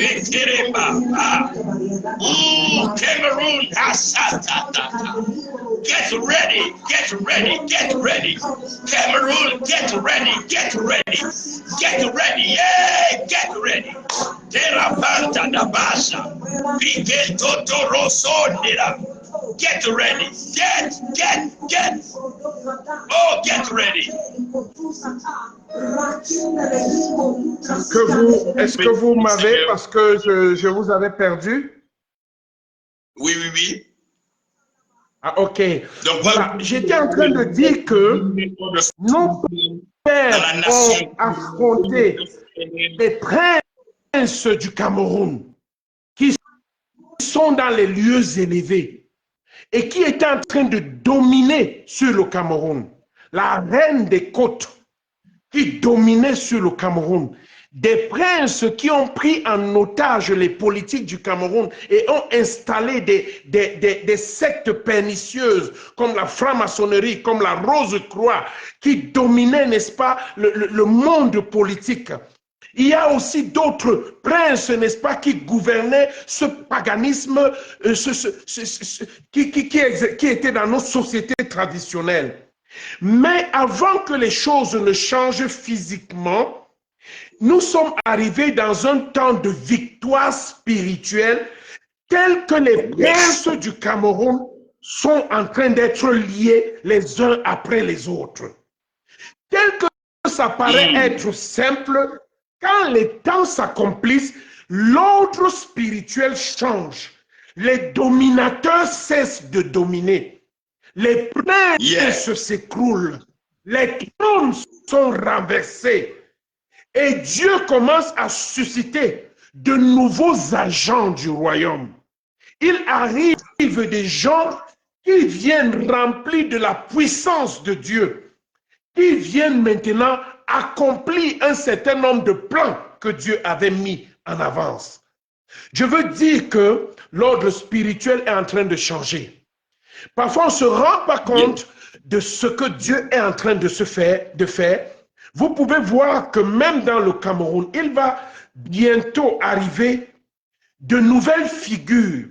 Oh, Cameroun. Get ready, get ready, get ready. Cameroon, get ready, get ready. Get ready, yeah, get ready. Terapanta da Basha. Pique Totoroso Nira. Get ready, get. Oh, get ready. Est-ce que vous m'avez, parce que je vous avais perdu? Oui, oui, oui. Ah, ok. Donc, voilà, j'étais en train de dire que nos pères ont affronté les princes du Cameroun qui sont dans les lieux élevés. et qui était en train de dominer sur le Cameroun. La reine des côtes qui dominait sur le Cameroun. Des princes qui ont pris en otage les politiques du Cameroun et ont installé des sectes pernicieuses comme la franc-maçonnerie, comme la Rose-Croix, qui dominaient, n'est-ce pas, le monde politique. Il y a aussi d'autres princes, n'est-ce pas, qui gouvernaient ce paganisme qui était dans nos sociétés traditionnelles. Mais avant que les choses ne changent physiquement, nous sommes arrivés dans un temps de victoire spirituelle tel que les princes du Cameroun sont en train d'être liés les uns après les autres. Tel que ça paraît être simple, quand les temps s'accomplissent, l'ordre spirituel change. Les dominateurs cessent de dominer. Les princes s'écroulent. Les trônes sont renversés. Et Dieu commence à susciter de nouveaux agents du royaume. Il arrive des gens qui viennent remplis de la puissance de Dieu, qui viennent maintenant accomplir un certain nombre de plans que Dieu avait mis en avance. Je veux dire que l'ordre spirituel est en train de changer. Parfois, on ne se rend pas compte de ce que Dieu est en train de faire. Vous pouvez voir que même dans le Cameroun, il va bientôt arriver de nouvelles figures.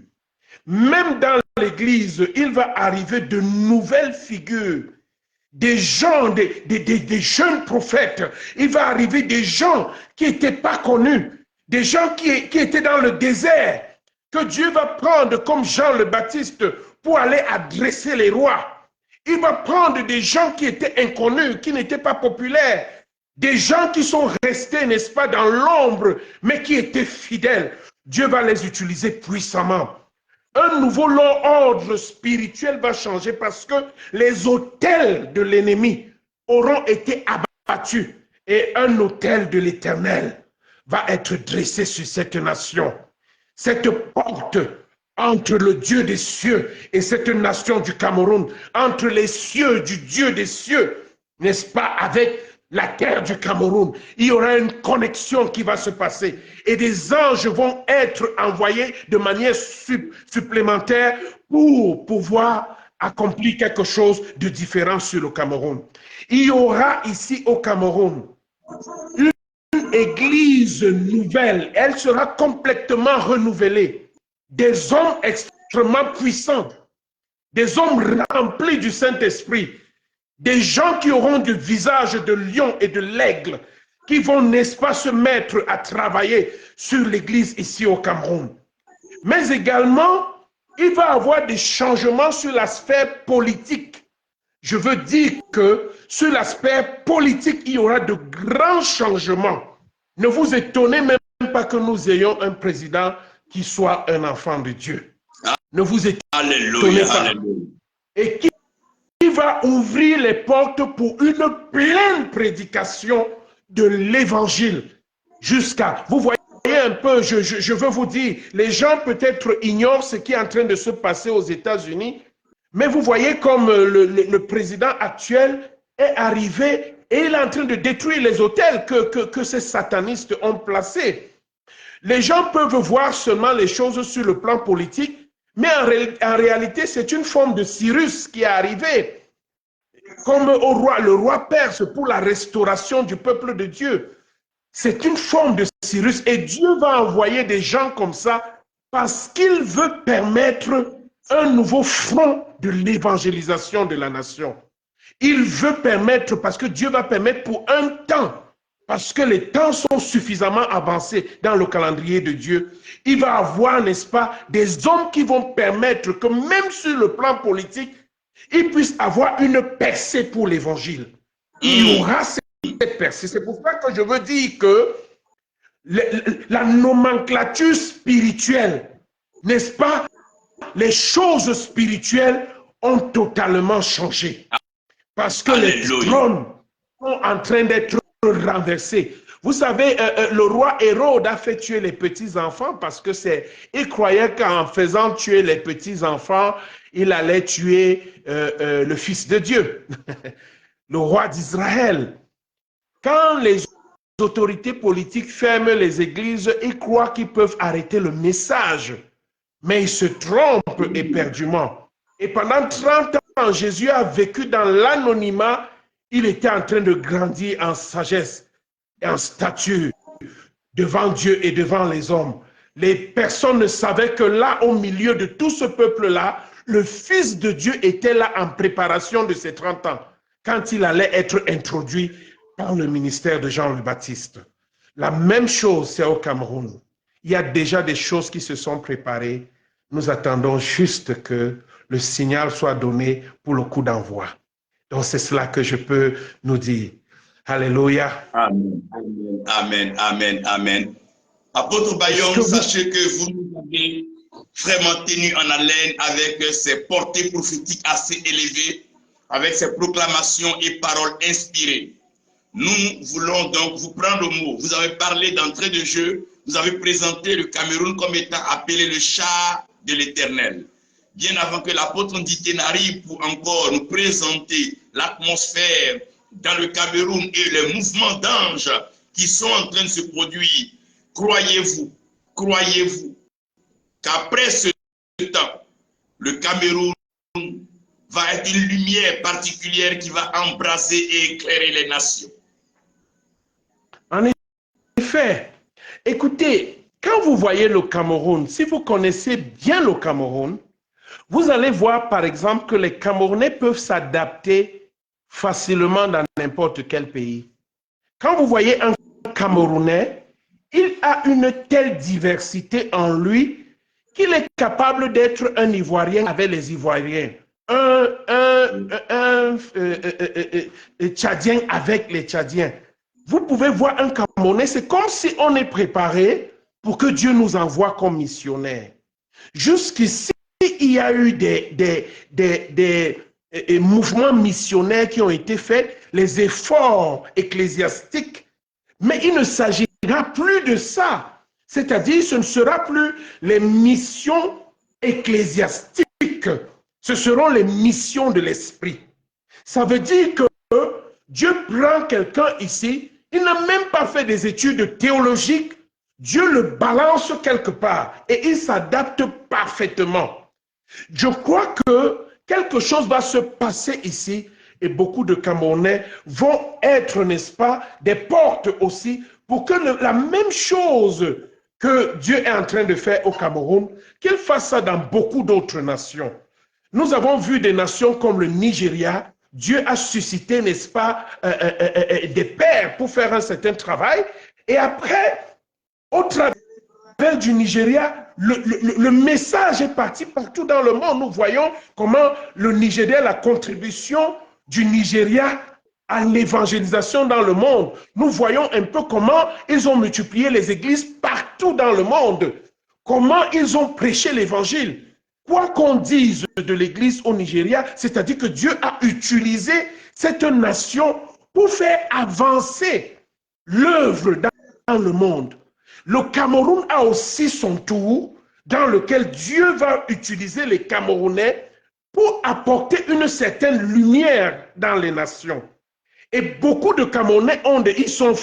Même dans l'Église, il va arriver de nouvelles figures. Des gens, des jeunes prophètes. Il va arriver des gens qui n'étaient pas connus. Des gens qui étaient dans le désert. Que Dieu va prendre comme Jean le Baptiste pour aller adresser les rois. Il va prendre des gens qui étaient inconnus, qui n'étaient pas populaires. Des gens qui sont restés, n'est-ce pas, dans l'ombre, mais qui étaient fidèles. Dieu va les utiliser puissamment. Un nouveau ordre spirituel va changer parce que les autels de l'ennemi auront été abattus et un autel de l'Éternel va être dressé sur cette nation. Cette porte entre le Dieu des cieux et cette nation du Cameroun, entre les cieux du Dieu des cieux, n'est-ce pas, avec la terre du Cameroun, il y aura une connexion qui va se passer et des anges vont être envoyés de manière supplémentaire pour pouvoir accomplir quelque chose de différent sur le Cameroun. Il y aura ici au Cameroun une église nouvelle, elle sera complètement renouvelée. Des hommes extrêmement puissants, des hommes remplis du Saint-Esprit, des gens qui auront du visage de lion et de l'aigle, qui vont, n'est-ce pas, se mettre à travailler sur l'église ici au Cameroun. Mais également, il va y avoir des changements sur l'aspect politique. Je veux dire que sur l'aspect politique, il y aura de grands changements. Ne vous étonnez même pas que nous ayons un président qui soit un enfant de Dieu. Ne vous étonnez pas. Et qui va ouvrir les portes pour une pleine prédication de l'évangile. Jusqu'à, vous voyez un peu, je veux vous dire, les gens peut-être ignorent ce qui est en train de se passer aux États-Unis, mais vous voyez comme le président actuel est arrivé et il est en train de détruire les hôtels que ces satanistes ont placés. Les gens peuvent voir seulement les choses sur le plan politique, mais en réalité, c'est une forme de Cyrus qui est arrivé, comme le roi perse pour la restauration du peuple de Dieu. C'est une forme de Cyrus et Dieu va envoyer des gens comme ça parce qu'il veut permettre un nouveau front de l'évangélisation de la nation. Il veut permettre, parce que Dieu va permettre pour un temps, parce que les temps sont suffisamment avancés dans le calendrier de Dieu, il va avoir, n'est-ce pas, des hommes qui vont permettre que même sur le plan politique, ils puissent avoir une percée pour l'évangile. Il y aura cette percée. C'est pour ça que je veux dire que la nomenclature spirituelle, n'est-ce pas, les choses spirituelles ont totalement changé. Parce que les trônes sont en train d'être renversés. Vous savez, le roi Hérode a fait tuer les petits-enfants parce que il croyait qu'en faisant tuer les petits-enfants, il allait tuer le Fils de Dieu, le roi d'Israël. Quand les autorités politiques ferment les églises, ils croient qu'ils peuvent arrêter le message, mais ils se trompent éperdument. Et pendant 30 ans, Jésus a vécu dans l'anonymat. Il était en train de grandir en sagesse et en stature devant Dieu et devant les hommes. Les personnes ne savaient que là, au milieu de tout ce peuple-là, le Fils de Dieu était là en préparation de ses 30 ans, quand il allait être introduit par le ministère de Jean le Baptiste. La même chose, c'est au Cameroun. Il y a déjà des choses qui se sont préparées. Nous attendons juste que le signal soit donné pour le coup d'envoi. Donc, c'est cela que je peux nous dire. Alléluia. Amen, amen, amen, amen. Apôtre Bayong, sachez que vous nous avez vraiment tenu en haleine avec ces portées prophétiques assez élevées, avec ces proclamations et paroles inspirées. Nous voulons donc vous prendre au mot. Vous avez parlé d'entrée de jeu, vous avez présenté le Cameroun comme étant appelé le char de l'Éternel. Bien avant que l'apôtre Ndité n'arrive pour encore nous présenter l'atmosphère dans le Cameroun et les mouvements d'anges qui sont en train de se produire, croyez-vous qu'après ce temps, le Cameroun va être une lumière particulière qui va embrasser et éclairer les nations. En effet, écoutez, quand vous voyez le Cameroun, si vous connaissez bien le Cameroun, vous allez voir par exemple que les Camerounais peuvent s'adapter facilement dans n'importe quel pays. Quand vous voyez un Camerounais, il a une telle diversité en lui qu'il est capable d'être un Ivoirien avec les Ivoiriens, un Tchadien avec les Tchadiens. Vous pouvez voir un Camerounais, c'est comme si on est préparé pour que Dieu nous envoie comme missionnaires. Jusqu'ici, il y a eu des mouvements missionnaires qui ont été faits, les efforts ecclésiastiques, mais il ne s'agira plus de ça. C'est-à-dire, ce ne sera plus les missions ecclésiastiques, ce seront les missions de l'esprit. Ça veut dire que Dieu prend quelqu'un ici, il n'a même pas fait des études théologiques, Dieu le balance quelque part et il s'adapte parfaitement. Je crois que quelque chose va se passer ici et beaucoup de Camerounais vont être, n'est-ce pas, des portes aussi pour que la même chose que Dieu est en train de faire au Cameroun, qu'il fasse ça dans beaucoup d'autres nations. Nous avons vu des nations comme le Nigeria. Dieu a suscité, n'est-ce pas, des pères pour faire un certain travail. Et après, au travers du Nigeria, le message est parti partout dans le monde. Nous voyons comment le Nigeria, la contribution du Nigeria à l'évangélisation dans le monde. Nous voyons un peu comment ils ont multiplié les églises partout dans le monde. Comment ils ont prêché l'évangile. Quoi qu'on dise de l'église au Nigeria, c'est-à-dire que Dieu a utilisé cette nation pour faire avancer l'œuvre dans le monde. Le Cameroun a aussi son tour dans lequel Dieu va utiliser les Camerounais pour apporter une certaine lumière dans les nations. Et beaucoup de Camerounais ils sont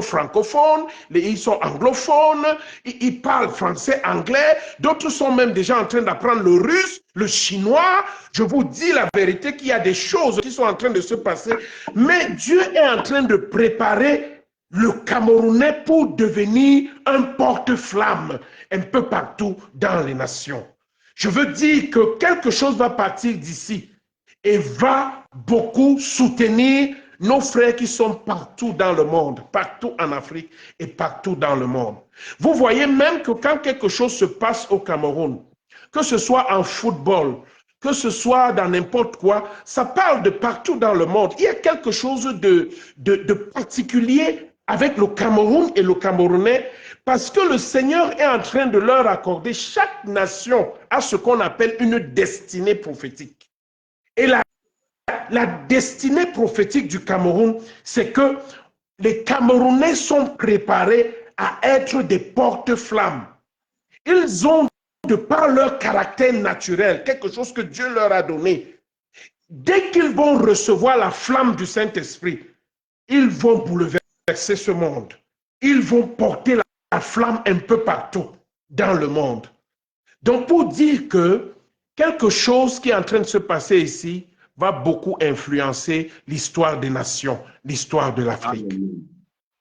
francophones, ils sont anglophones, ils parlent français, anglais. D'autres sont même déjà en train d'apprendre le russe, le chinois. Je vous dis la vérité qu'il y a des choses qui sont en train de se passer. Mais Dieu est en train de préparer le Camerounais pour devenir un porte-flamme un peu partout dans les nations. Je veux dire que quelque chose va partir d'ici et va beaucoup soutenir nos frères qui sont partout dans le monde, partout en Afrique et partout dans le monde. Vous voyez même que quand quelque chose se passe au Cameroun, que ce soit en football, que ce soit dans n'importe quoi, ça parle de partout dans le monde. Il y a quelque chose de particulier avec le Cameroun et le Camerounais parce que le Seigneur est en train de leur accorder, chaque nation a ce qu'on appelle une destinée prophétique. Et la destinée prophétique du Cameroun, c'est que les Camerounais sont préparés à être des porte-flammes. Ils ont, de par leur caractère naturel, quelque chose que Dieu leur a donné. Dès qu'ils vont recevoir la flamme du Saint-Esprit, ils vont bouleverser ce monde. Ils vont porter la flamme un peu partout dans le monde. Donc, pour dire que quelque chose qui est en train de se passer ici va beaucoup influencer l'histoire des nations, l'histoire de l'Afrique.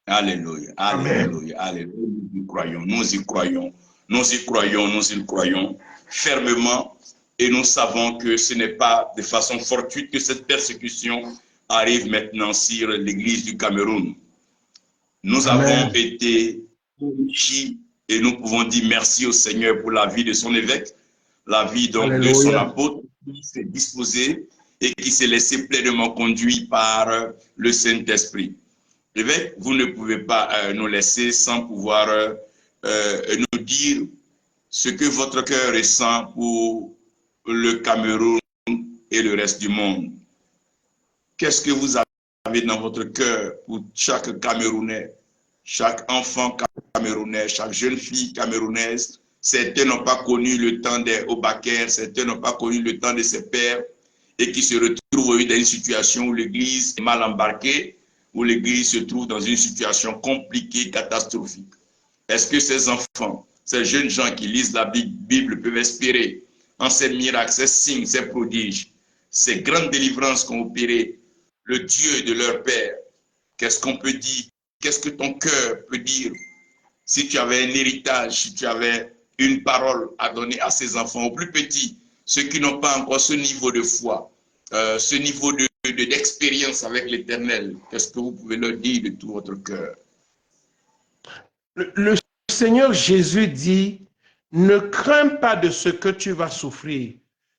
Alléluia, alléluia, alléluia. Nous y croyons, nous y croyons, nous y croyons, nous y croyons fermement. Et nous savons que ce n'est pas de façon fortuite que cette persécution arrive maintenant sur l'Église du Cameroun. Nous avons été enrichis et nous pouvons dire merci au Seigneur pour la vie de son évêque, la vie donc de son apôtre qui s'est disposé et qui s'est laissé pleinement conduit par le Saint-Esprit. Évêque, vous ne pouvez pas nous laisser sans pouvoir nous dire ce que votre cœur ressent pour le Cameroun et le reste du monde. Qu'est-ce que vous avez dans votre cœur pour chaque Camerounais, chaque enfant camerounais, chaque jeune fille camerounaise? Certains n'ont pas connu le temps des Obakers, certains n'ont pas connu le temps de ses pères et qui se retrouvent dans une situation où l'Église est mal embarquée, où l'Église se trouve dans une situation compliquée, catastrophique. Est-ce que ces enfants, ces jeunes gens qui lisent la Bible peuvent espérer en ces miracles, ces signes, ces prodiges, ces grandes délivrances qu'ont opéré le Dieu de leur Père? Qu'est-ce qu'on peut dire? Qu'est-ce que ton cœur peut dire? Si tu avais un héritage, si tu avais une parole à donner à ces enfants, aux plus petits, ceux qui n'ont pas encore ce niveau de foi, ce niveau d'expérience avec l'Éternel, qu'est-ce que vous pouvez leur dire de tout votre cœur? Le Seigneur Jésus dit, ne crains pas de ce que tu vas souffrir.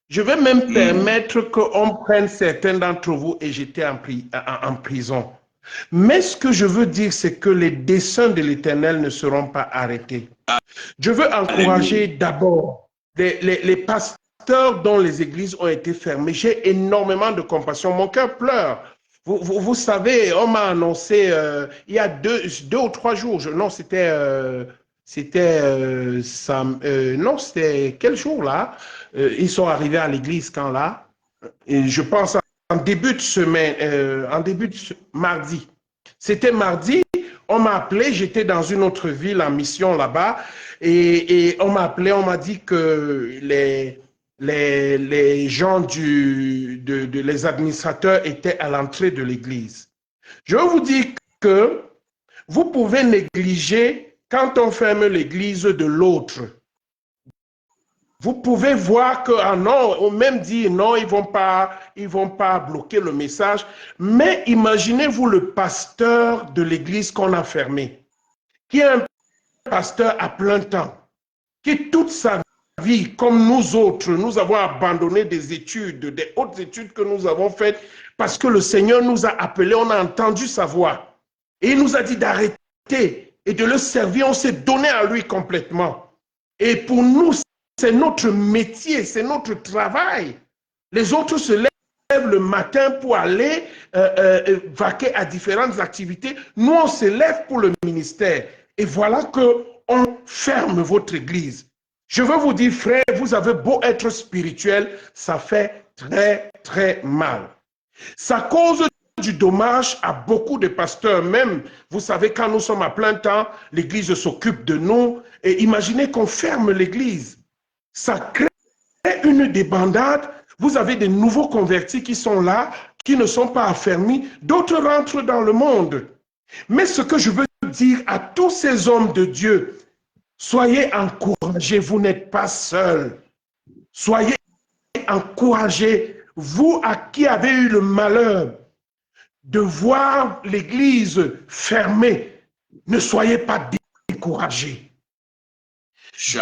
Je vais même permettre qu'on prenne certains d'entre vous et jeter en prison. Mais ce que je veux dire, c'est que les desseins de l'Éternel ne seront pas arrêtés. Je veux encourager d'abord les pasteurs dont les églises ont été fermées. J'ai énormément de compassion. Mon cœur pleure. Vous savez, on m'a annoncé il y a deux ou trois jours. Non, c'était quel jour là? Ils sont arrivés à l'église quand là? Et je pense en début de semaine, mardi. C'était mardi, on m'a appelé, j'étais dans une autre ville en mission là-bas, et on m'a appelé, on m'a dit que les gens les administrateurs étaient à l'entrée de l'église. Je veux vous dire que vous pouvez négliger quand on ferme l'église de l'autre. Vous pouvez voir que, non, ou même dire non, ils vont pas bloquer le message. Mais imaginez-vous le pasteur de l'église qu'on a fermé, qui est un pasteur à plein temps, qui toute sa vie, comme nous autres, nous avons abandonné des études, des hautes études que nous avons faites, parce que le Seigneur nous a appelés, on a entendu sa voix. Et il nous a dit d'arrêter et de le servir, on s'est donné à lui complètement. Et pour nous, c'est notre métier, c'est notre travail. Les autres se lèvent le matin pour aller vaquer à différentes activités. Nous, on se lève pour le ministère. Et voilà qu'on ferme votre église. Je veux vous dire, frère, vous avez beau être spirituel, ça fait très, très mal. Ça cause du dommage à beaucoup de pasteurs. Même, vous savez, quand nous sommes à plein temps, l'église s'occupe de nous. Et imaginez qu'on ferme l'église. Ça crée une débandade. Vous avez des nouveaux convertis qui sont là, qui ne sont pas affermis. D'autres rentrent dans le monde. Mais ce que je veux dire à tous ces hommes de Dieu, soyez encouragés, vous n'êtes pas seuls. Soyez encouragés, vous à qui avez eu le malheur de voir l'église fermée, ne soyez pas découragés.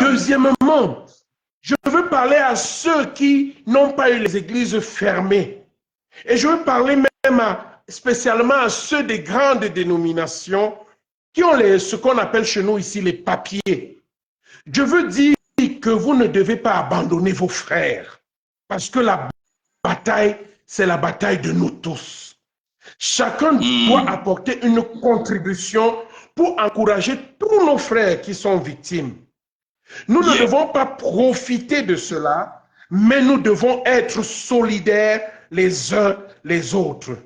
Deuxièmement, je veux parler à ceux qui n'ont pas eu les églises fermées. Et je veux parler même spécialement à ceux des grandes dénominations qui ont ce qu'on appelle chez nous ici les papiers. Je veux dire que vous ne devez pas abandonner vos frères. Parce que la bataille, c'est la bataille de nous tous. Chacun doit apporter une contribution pour encourager tous nos frères qui sont victimes. Nous ne devons pas profiter de cela, mais nous devons être solidaires les uns les autres.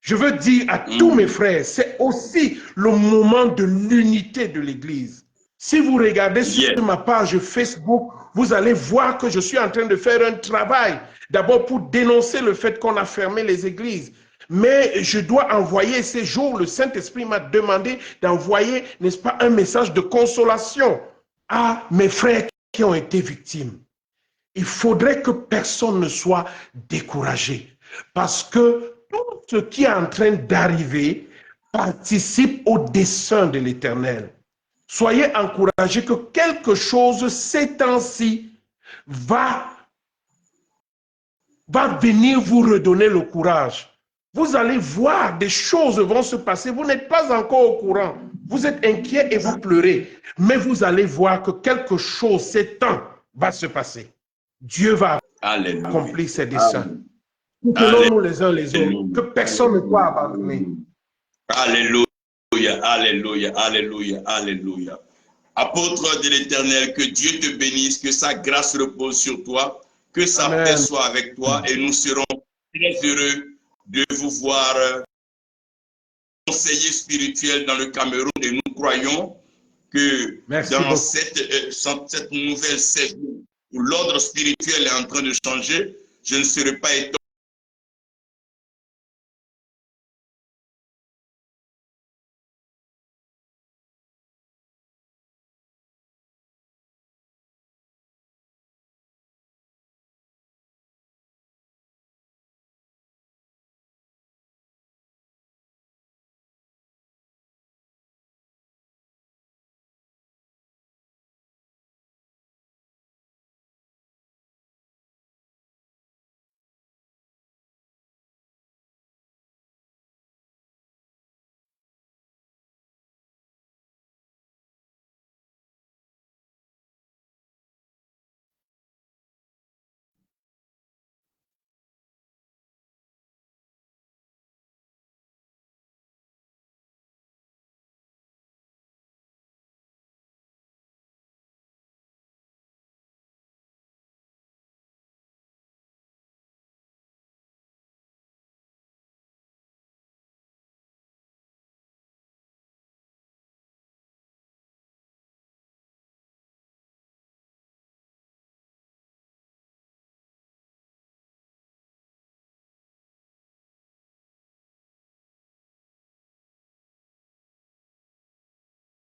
Je veux dire à tous mes frères, c'est aussi le moment de l'unité de l'Église. Si vous regardez sur ma page Facebook, vous allez voir que je suis en train de faire un travail, d'abord pour dénoncer le fait qu'on a fermé les églises. Mais je dois envoyer ces jours, le Saint-Esprit m'a demandé d'envoyer, n'est-ce pas, un message de consolation à mes frères qui ont été victimes. Il faudrait que personne ne soit découragé parce que tout ce qui est en train d'arriver participe au dessein de l'Éternel. Soyez encouragés que quelque chose ces temps-ci va venir vous redonner le courage. Vous allez voir, des choses vont se passer. Vous n'êtes pas encore au courant. Vous êtes inquiet et vous pleurez. Mais vous allez voir que quelque chose, ces temps, va se passer. Dieu va accomplir ses desseins. Soutenons-nous les uns les autres. Que personne ne soit abandonné. Alléluia, alléluia, alléluia, alléluia. Apôtre de l'Éternel, que Dieu te bénisse, que sa grâce repose sur toi, que sa paix soit avec toi et nous serons très heureux de vous voir conseiller spirituel dans le Cameroun et nous croyons que dans cette nouvelle saison où l'ordre spirituel est en train de changer, je ne serai pas étonné